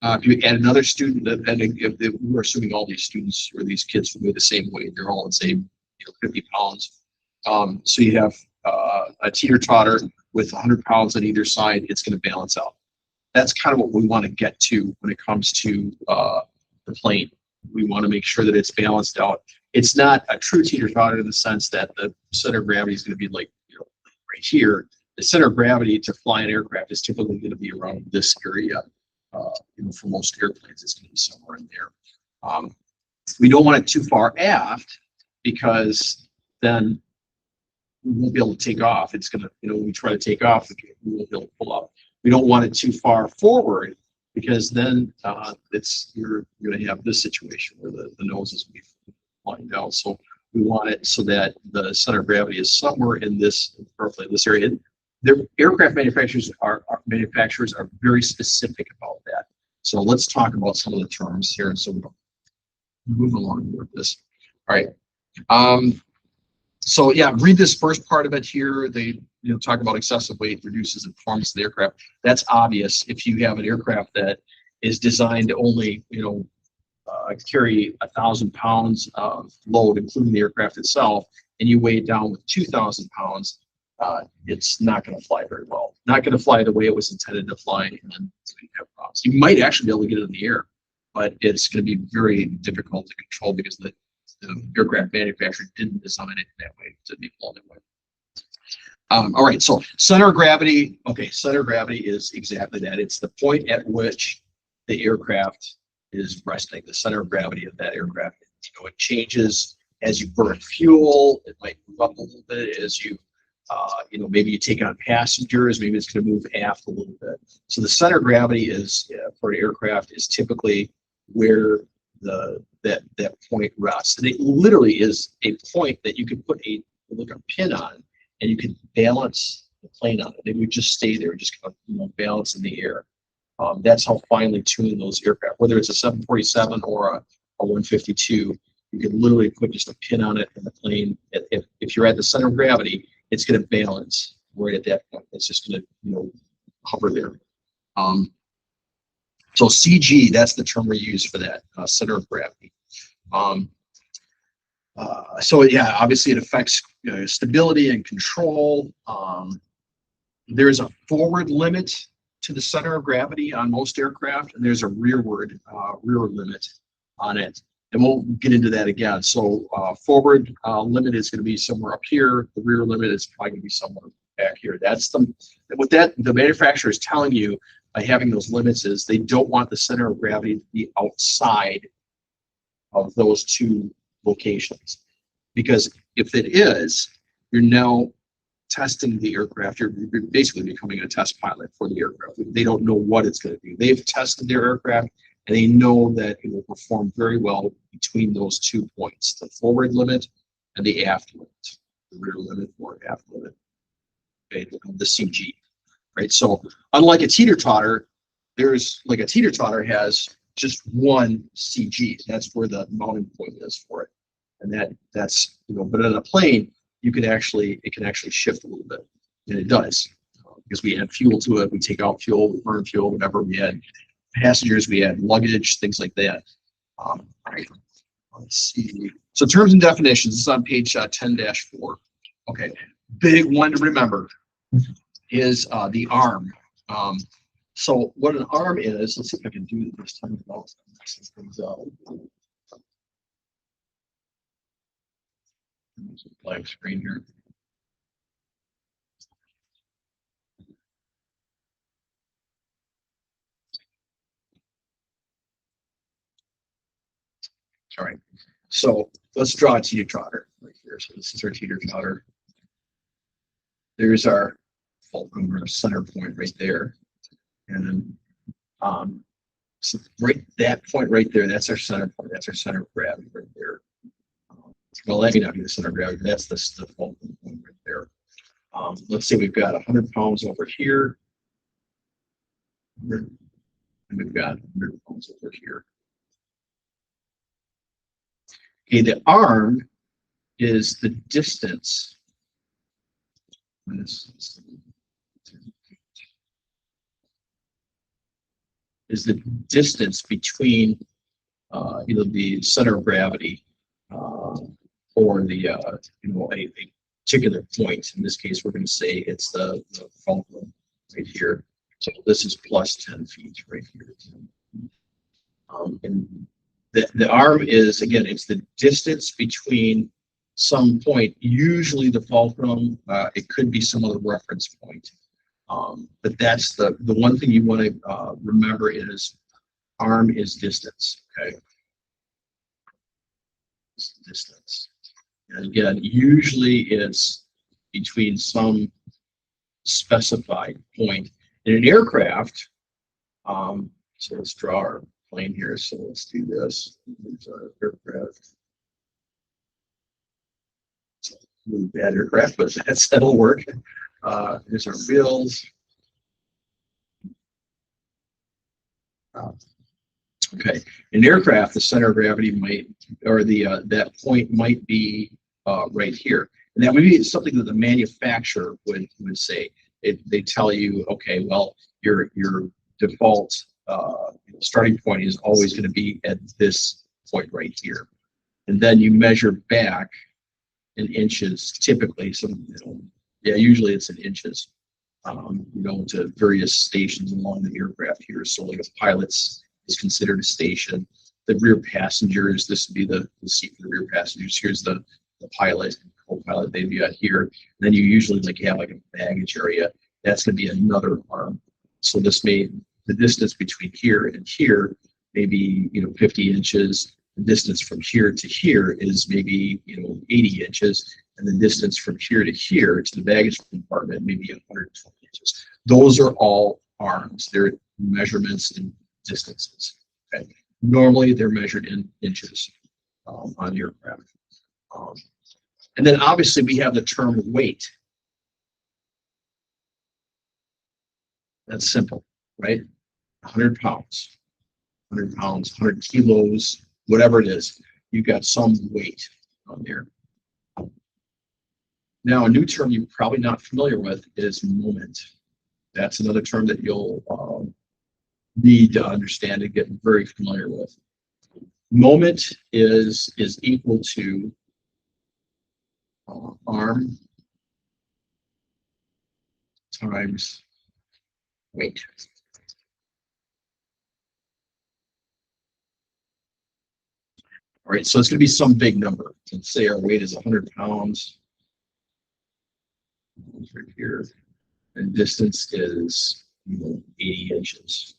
If you add another student, and if we're assuming all these students or these kids will be the same weight, they're all the same, 50 pounds. So you have a teeter-totter with 100 pounds on either side, it's going to balance out. That's kind of what we want to get to when it comes to the plane. We want to make sure that it's balanced out. It's not a true teeter-totter in the sense that the center of gravity is going to be like, right here. The center of gravity to fly an aircraft is typically going to be around this area. For most airplanes, it's going to be somewhere in there. We don't want it too far aft because then we won't be able to take off. It's going to, when we try to take off, we won't be able to pull up. We don't want it too far forward because then you're going to have this situation where the nose is going to be flying down. So we want it so that the center of gravity is somewhere in this area. The aircraft manufacturers are very specific about that. So let's talk about some of the terms here, and so we'll move along with this. All right. So yeah, read this first part of it here. They talk about excessive weight reduces the performance of the aircraft. That's obvious if you have an aircraft that is designed to only carry 1,000 pounds of load, including the aircraft itself, and you weigh it down with 2,000 pounds. It's not going to fly very well. Not going to fly the way it was intended to fly, and it's going to have problems. You might actually be able to get it in the air, but it's going to be very difficult to control because the aircraft manufacturer didn't design it that way to be flown that way. All right, so center of gravity. Okay, center of gravity is exactly that. It's the point at which the aircraft is resting, the center of gravity of that aircraft. It changes as you burn fuel. It might move up a little bit as you maybe you take on passengers, maybe it's going to move aft a little bit. So the center of gravity is for an aircraft is typically where that point rests. And it literally is a point that you can put a pin on, and you can balance the plane on it. It would just stay there, just kind of balance in the air. That's how finely tuned those aircraft, whether it's a 747 or a 152, you can literally put just a pin on it, and the plane, if you're at the center of gravity, it's going to balance right at that point. It's just going to, hover there. So CG, that's the term we use for that, center of gravity. So yeah, obviously it affects stability and control. There's a forward limit to the center of gravity on most aircraft, and there's a rearward limit on it. And we'll get into that again. So forward limit is going to be somewhere up here. The rear limit is probably going to be somewhere back here. That's the manufacturer is telling you by having those limits is they don't want the center of gravity to be outside of those two locations. Because if it is, you're now testing the aircraft. You're basically becoming a test pilot for the aircraft. They don't know what it's going to do. They've tested their aircraft, and they know that it will perform very well between those 2 points, the forward limit and the aft limit, the rear limit or aft limit, okay, the CG, right? So unlike a teeter-totter, a teeter-totter has just one CG. That's where the mounting point is for it. And that's, but in a plane, it can actually shift a little bit, and it does, because we add fuel to it, we take out fuel, we burn fuel, whatever we add. Passengers, we add luggage, things like that. All right, let's see. So terms and definitions, this is on page 10-4. Okay, big one to remember is the arm. So what an arm is, let's see if I can do this time without messing things up. There's a blank screen here. All right, so let's draw a teeter totter right here. So this is our teeter totter. There's our fulcrum or center point right there. And then so right that point right there, that's our center point, that's our center of gravity right there. Well, let me not be the center of gravity, that's the fulcrum point right there. Let's say we've got 100 pounds over here. And we've got 100 pounds over here. Okay, the arm is the distance. Is the distance between either the center of gravity or the a particular point. In this case, we're going to say it's the fulcrum right here. So this is plus 10 feet right here. And the arm is, again, it's the distance between some point, usually the fulcrum, it could be some other reference point. But that's the one thing you want to remember is arm is distance, okay? It's distance. And again, usually it's between some specified point. In an aircraft, so let's draw our plane here. So let's do this. There's our aircraft. It's a really bad aircraft, but that'll work. Here's our wheels. Okay, in aircraft, the center of gravity might, or that point might be right here, and that would be something that the manufacturer would say. They tell you, okay, well, your default starting point is always going to be at this point right here, and then you measure back in inches, typically. So, yeah, usually it's in inches. To various stations along the aircraft here. So, like a pilot's is considered a station. The rear passengers, this would be the seat for the rear passengers. Here's the pilot and co-pilot, they'd be out here. And then you usually have like a baggage area. That's going to be another arm. So this the distance between here and here, maybe 50 inches. The distance from here to here is maybe 80 inches, and the distance from here to here to the baggage compartment maybe 120 inches. Those are all arms. They're measurements and distances. Okay. Normally they're measured in inches on the aircraft. And then obviously we have the term weight. That's simple, right? 100 pounds, 100 pounds, 100 kilos, whatever it is, you've got some weight on there. Now, a new term you're probably not familiar with is moment. That's another term that you'll need to understand and get very familiar with. Moment is equal to arm times weight. All right, so it's going to be some big number. Let's say our weight is 100 pounds. Right here, and distance is 80 inches.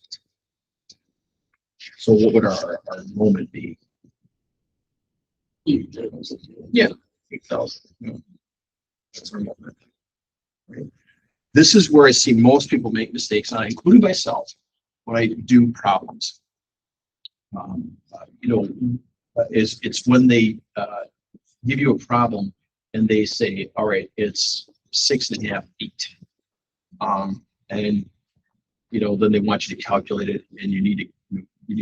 So what would our moment be? Yeah, 8,000. That's our moment. Right? This is where I see most people make mistakes, and including myself, when I do problems. It's when they give you a problem and they say, all right, it's 6.5 feet. And then they want you to calculate it, and you need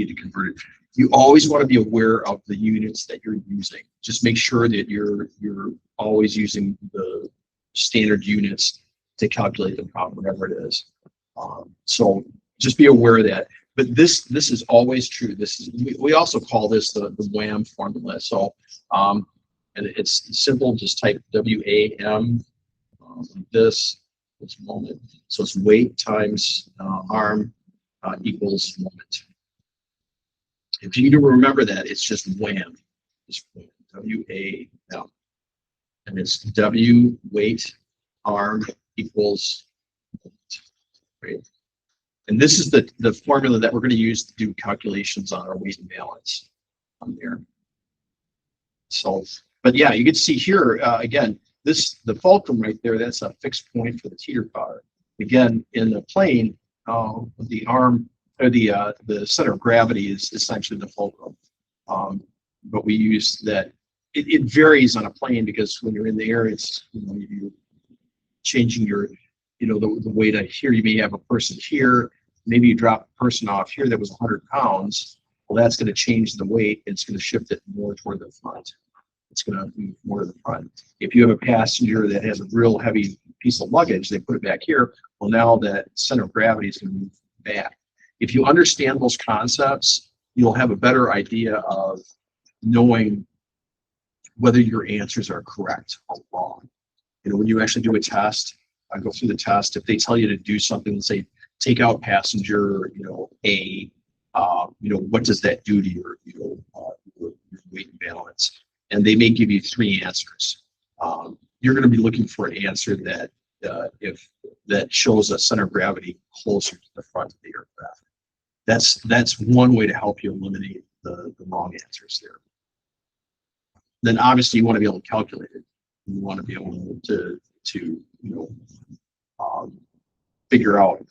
to convert it. You always want to be aware of the units that you're using. Just make sure that you're always using the standard units to calculate the problem, whatever it is. So just be aware of that. but this is always true. This is we also call this the WAM formula. So and it's simple. Just type WAM this moment. So it's weight times arm equals moment. If you need to remember that, it's just WAM. It's WAM. And it's W weight arm equals moment. Right? And this is the formula that we're going to use to do calculations on our weight and balance on there. So, but yeah, you can see here, again, the fulcrum right there, that's a fixed point for the teeter totter. Again, in the plane, the arm or the center of gravity is essentially the fulcrum. But we use that. It varies on a plane because when you're in the air, it's you're changing your the weight here. You may have a person here. Maybe you drop a person off here that was 100 pounds. Well, that's going to change the weight. It's going to shift it more toward the front. It's going to move more to the front. If you have a passenger that has a real heavy piece of luggage, they put it back here. Well, now that center of gravity is going to move back. If you understand those concepts, you'll have a better idea of knowing whether your answers are correct or wrong. When you actually do a test, I go through the test. If they tell you to do something, let's say take out passenger, A, what does that do to your weight and balance? And they may give you 3 answers. You're going to be looking for an answer that that shows a center of gravity closer to the front of the aircraft. That's one way to help you eliminate the wrong answers there. Then obviously you want to be able to calculate it. You want to be able to figure out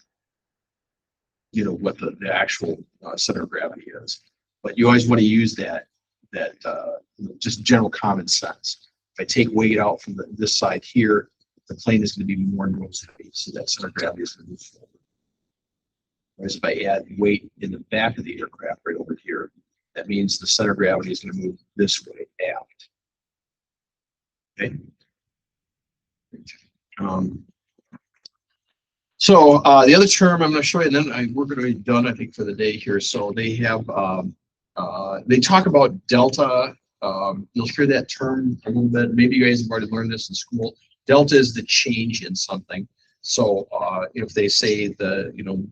what the actual center of gravity is. But you always want to use that just general common sense. If I take weight out from this side here, the plane is going to be more nose heavy, so that center of gravity is going to move forward. Whereas if I add weight in the back of the aircraft right over here, that means the center of gravity is going to move this way aft. Okay. So the other term I'm going to show you, and then we're going to be done, I think, for the day here. So they have they talk about delta. You'll hear that term a little bit. Maybe you guys have already learned this in school. Delta is the change in something. So if they say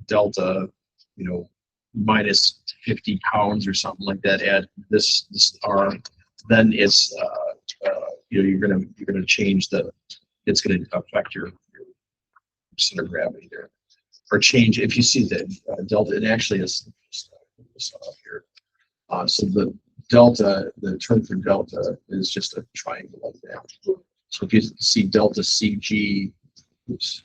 delta, minus 50 pounds or something like that at this arm, then it's you're gonna change it's gonna affect your center of gravity there, or change if you see that delta. It actually is up here. So the delta, the term for delta is just a triangle like that. So if you see delta CG, that's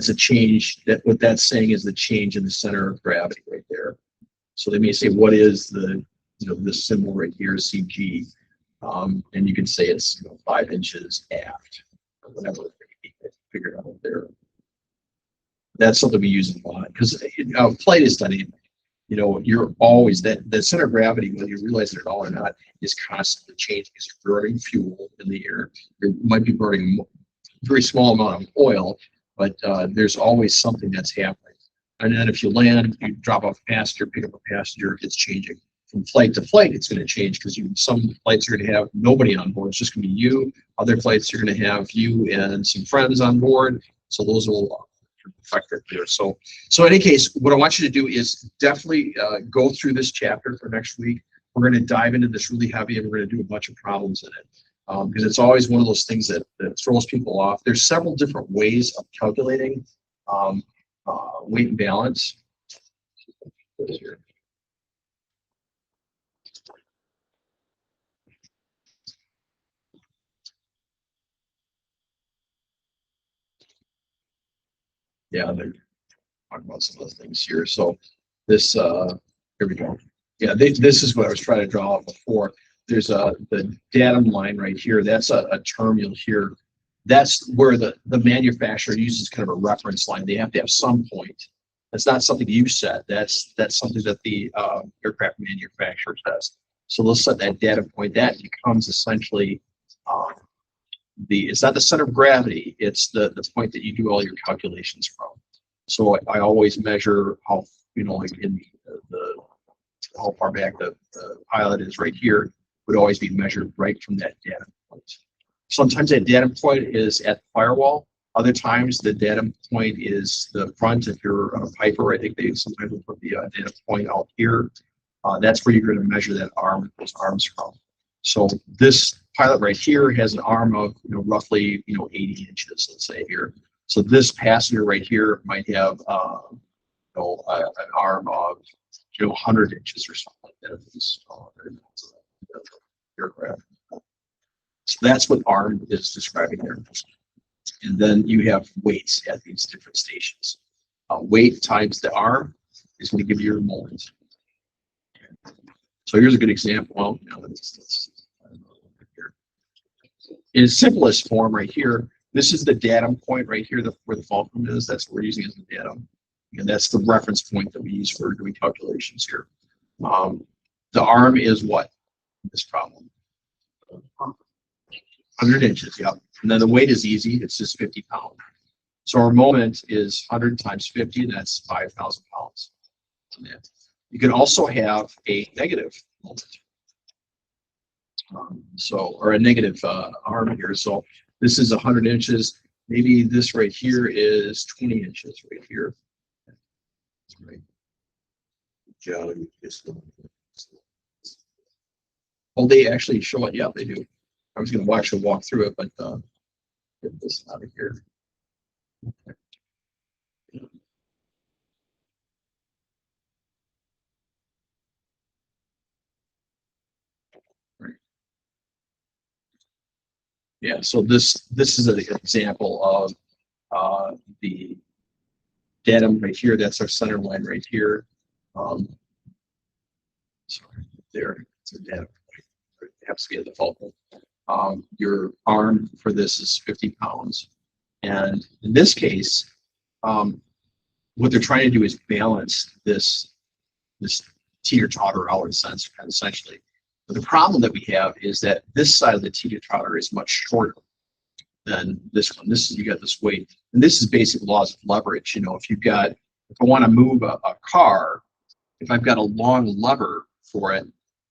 a change. What that's saying is the change in the center of gravity right there. So they may say, what is this symbol right here, CG? And you can say it's 5 inches aft, or whatever they figure out there. That's something we use a lot because flight is dynamic. You're always the center of gravity, whether you realize it at all or not, is constantly changing because you're burning fuel in the air. You might be burning a very small amount of oil, but there's always something that's happening. And then if you land, you drop off a passenger, pick up a passenger, it's changing. From flight to flight, it's going to change because some flights are going to have nobody on board. It's just going to be you. Other flights are going to have you and some friends on board. So those will affect it there. So in any case, what I want you to do is definitely go through this chapter for next week. We're going to dive into this really heavy, and we're going to do a bunch of problems in it because it's always one of those things that throws people off. There's several different ways of calculating weight and balance. Yeah, they're talking about some of the things here. So this, here we go. Yeah, this is what I was trying to draw up before. There's the datum line right here. That's a term you'll hear. That's where the manufacturer uses kind of a reference line. They have to have some point. That's not something you set. That's something that the aircraft manufacturer says. So they'll set that data point. That becomes essentially it's not the center of gravity. It's the point that you do all your calculations from. So I always measure how, like in the how far back the pilot is right here would always be measured right from that data point. Sometimes that data point is at the firewall. Other times the data point is the front. If you're a piper, I think they sometimes will put the data point out here. That's where you're going to measure that arm, those arms from. So this pilot right here has an arm of roughly 80 inches, let's say here. So this passenger right here might have an arm of 100 inches or something like that. If it's aircraft. So that's what arm is describing there. And then you have weights at these different stations. Weight times the arm is going to give you your moment. So here's a good example. Well, in its simplest form right here, this is the datum point right here, where the fulcrum is. That's what we're using as the datum. And that's the reference point that we use for doing calculations here. The arm is what? This problem. 100 inches, yep. And then the weight is easy. It's just 50 pounds. So our moment is 100 times 50, and that's 5,000 pounds. You can also have a negative moment. Or a negative arm here. So this is 100 inches. Maybe this right here is 20 inches right here. Right. Well, they actually show it. Yeah, they do. I was going to actually walk through it, but get this out of here. Okay. Yeah, so this is an example of the datum right here. That's our center line right here. Sorry, there. It's a datum. It has to be at the fulcrum. Your arm for this is 50 pounds, and in this case, what they're trying to do is balance this teeter-totter out essentially. But the problem that we have is that this side of the teeter-totter is much shorter than this one. You got this weight, and this is basic laws of leverage. If I want to move a car, if I've got a long lever for it,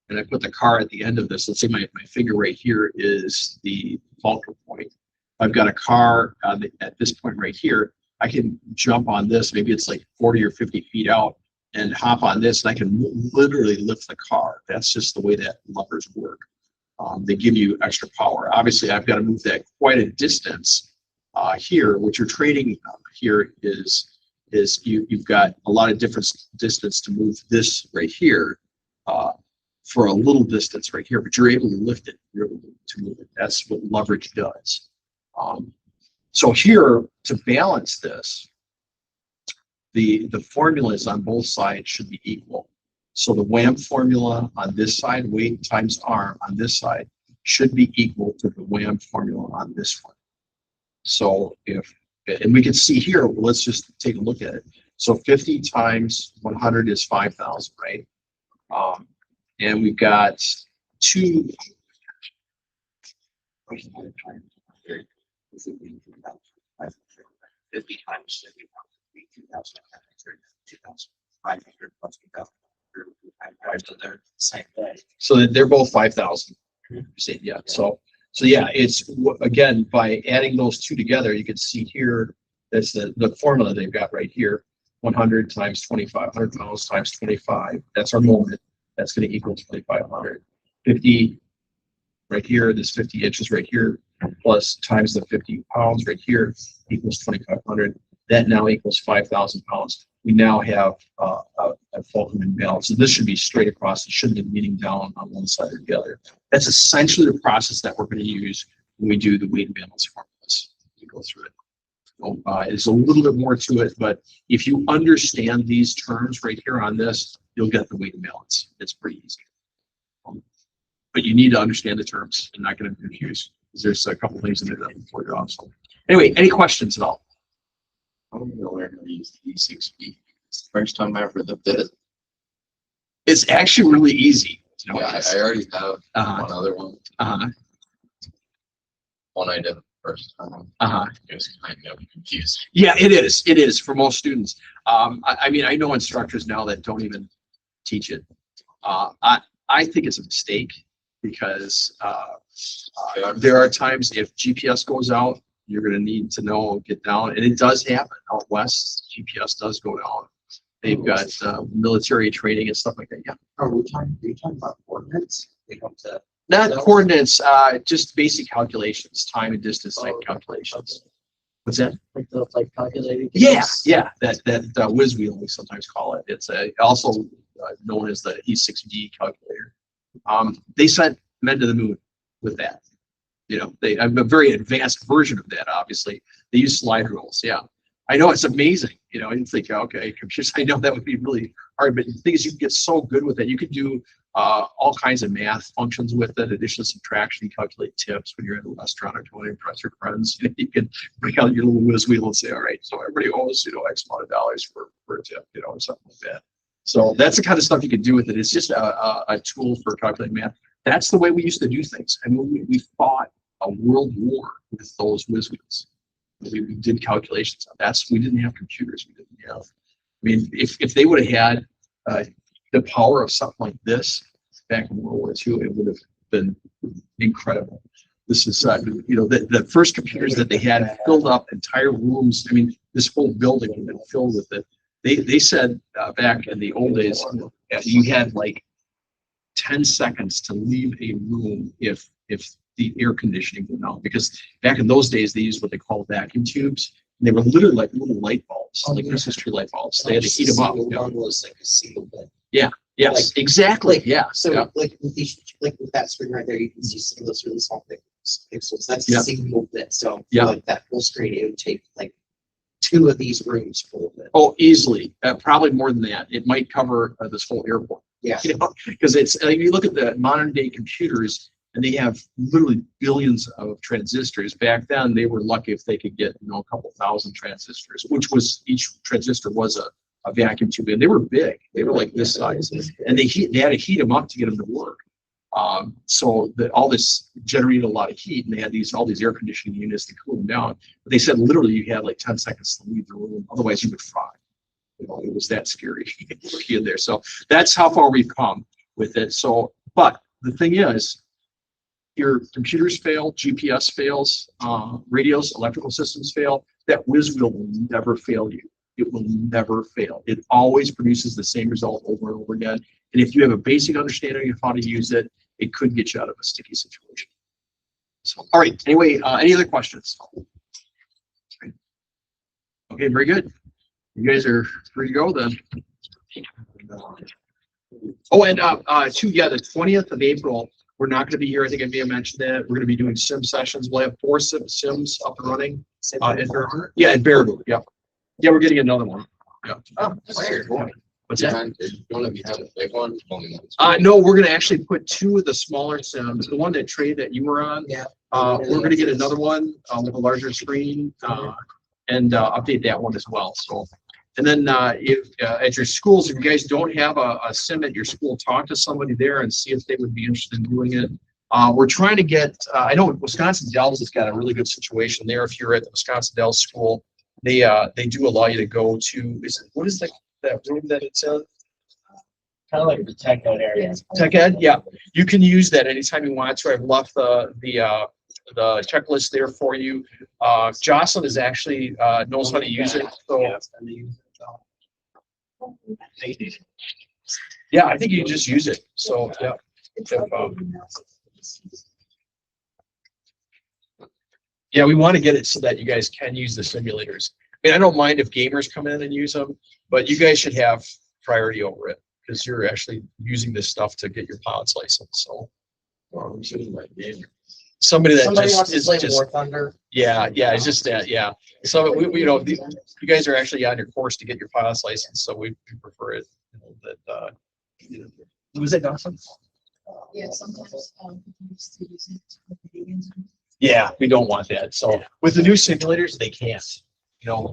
and I put the car at the end of this, let's say my finger right here is the fulcrum point. I've got a car at this point right here. I can jump on this. Maybe it's like 40 or 50 feet out, and hop on this, and I can literally lift the car. That's just the way that levers work. They give you extra power. Obviously, I've got to move that quite a distance here. What you're trading here is you've got a lot of different distance to move this right here for a little distance right here, but you're able to lift it. You're able to move it. That's what leverage does. So here, to balance this, the formulas on both sides should be equal. So the WAM formula on this side, weight times arm on this side, should be equal to the WAM formula on this one. So and we can see here, let's just take a look at it. So 50 times 100 is 5,000, right? And we've got two. 50 times 2,500 plus 2,500. So they're the same day. So they're both 5,000. Yeah. So yeah, it's again, by adding those two together, you can see here that's the formula they've got right here. 100 times 25, 100 pounds times 25. That's our moment. That's going to equal 2,500. 50 right here. This 50 inches right here, plus times the 50 pounds right here equals 2,500. That now equals 5,000 pounds. We now have a fulcrum imbalance. So this should be straight across. It shouldn't be leaning down on one side or the other. That's essentially the process that we're going to use when we do the weight and balance formulas. We go through it. So, there's a little bit more to it, but if you understand these terms right here on this, you'll get the weight and balance. It's pretty easy. But you need to understand the terms and not get them confused, because there's a couple things in there that will throw you off. So anyway, any questions at all? I don't know where to use E6B. It's the first time I ever looked at it. It's actually really easy. Yeah, I already have one other one. One I didn't first time. It was kind of confusing. Yeah, it is. It is for most students. I mean, I know instructors now that don't even teach it. I think it's a mistake because there are times if GPS goes out, you're going to need to know, get down, and it does happen out west. GPS does go down. They've got military training and stuff like that. Yeah, Are you talking about coordinates? They come to. not coordinates, just basic calculations, time and distance type calculations. What's that? Like the calculating. Yeah, yeah, that whiz wheel we sometimes call it. It's also known as the E6D calculator. They sent men to the moon with that. You know, they have a very advanced version of that. Obviously, they use slide rules. Yeah, I know it's amazing. You know, you think, okay, computers. I know that would be really hard, but the thing is, you can get so good with it. You could do all kinds of math functions with it, addition, subtraction, calculate tips when you're in a restaurant or going to impress your friends. You can bring out your little whiz wheel and say, all right, so everybody owes, X amount of dollars for a tip, or something like that. So that's the kind of stuff you can do with it. It's just a tool for calculating math. That's the way we used to do things. I mean, we fought a world war with those whiz wheels. We did calculations. We didn't have computers. We didn't have. I mean, if they would have had the power of something like this back in World War II, it would have been incredible. This is, the first computers that they had filled up entire rooms. I mean, this whole building had been filled with it. They said back in the old days, you had like 10 seconds to leave a room if the air conditioning went out, because back in those days they used what they call vacuum tubes. And they were literally like little light bulbs, like Christmas tree light bulbs. They had to heat them up. One was like a single bed. Yeah. Yes. Exactly. Yeah. So Yeah. like with that screen right there, you can see some of those really small pixels. That's Yeah. a single bit. So Yeah. like that full screen, it would take like 2 of these rooms full of it. Oh, easily. Probably more than that. It might cover this whole airport. Yeah. Because it's like, you look at the modern day computers, and they have literally billions of transistors. Back then, they were lucky if they could get a couple thousand transistors, which was, each transistor was a vacuum tube, and they were big. They were like this size, and they had to heat them up to get them to work. So all this generated a lot of heat, and they had all these air conditioning units to cool them down. But they said literally you had like 10 seconds to leave the room, otherwise you would fry. It was that scary in there. So that's how far we've come with it. So, but the thing is, your computers fail, GPS fails, radios, electrical systems fail, that whiz wheel will never fail you. It will never fail. It always produces the same result over and over again. And if you have a basic understanding of how to use it, it could get you out of a sticky situation. So, all right. Anyway, any other questions? Okay, very good. You guys are free to go then. Oh, and the 20th of April, we're not going to be here. I think I may have mentioned that. We're going to be doing sim sessions. We'll have 4 sims up and running. In Baraboo. Yeah. Yeah, we're getting another one. Yeah. Oh, weird. What's that? One of you have a big one? Only one. No, we're going to actually put 2 of the smaller sims. The one that that you were on. Yeah. We're going to get another one with a larger screen and update that one as well. So, and then if at your schools, if you guys don't have a sim at your school, talk to somebody there and see if they would be interested in doing it. We're trying to get. I know Wisconsin Dells has got a really good situation there. If you're at the Wisconsin Dells school, they do allow you to go to. What is that room that it's in? Kind of like the tech ed area. Tech ed, yeah. You can use that anytime you want to. I've left the checklist there for you. Jocelyn is actually knows how to use it. So yeah, I think you can just use it. So yeah. Yeah, we want to get it so that you guys can use the simulators. I mean, I don't mind if gamers come in and use them, but you guys should have priority over it because you're actually using this stuff to get your pilot's license. So somebody that Wants to is play just War Thunder. yeah, it's just that, yeah. So we you guys are actually on your course to get your pilot's license, so we prefer it was it Dawson? Yeah, sometimes used to use it with the games. Yeah, we don't want that. So with the new simulators, they can't.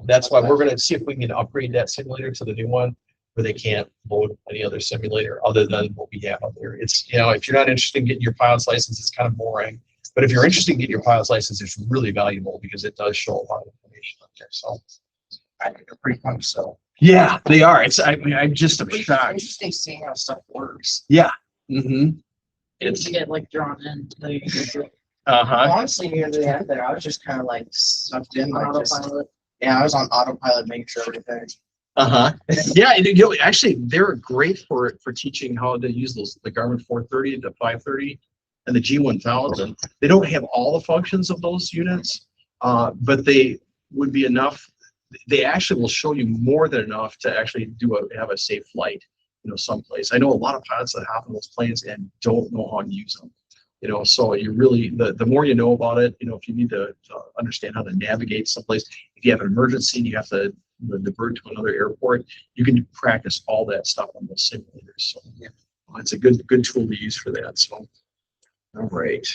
That's why we're going to see if we can upgrade that simulator to the new one where they can't load any other simulator other than what we have out there. It's, if you're not interested in getting your pilot's license, it's kind of boring. But if you're interested in getting your pilot's license, it's really valuable because it does show a lot of information up there. So I think they're pretty fun, so. yeah, they are. I mean, I'm just shocked. Interesting seeing how stuff works. Yeah. Mm-hmm. It's to get like drawn in. Like, Uh-huh. Honestly, near the end there, I was just kind of like sucked in, like just, autopilot. yeah, I was on autopilot, making sure everything. Uh-huh. Yeah, you know, actually they're great for teaching how to use the Garmin 430, the 530, and the G1000. They don't have all the functions of those units, but they would be enough. They actually will show you more than enough to actually have a safe flight, you know, someplace. I know a lot of pilots that hop on those planes and don't know how to use them. You know, so you really, the more you know about it, you know, if you need to understand how to navigate someplace, if you have an emergency and you have to divert to another airport, you can practice all that stuff on those simulators. So yeah, it's a good tool to use for that. So, all right.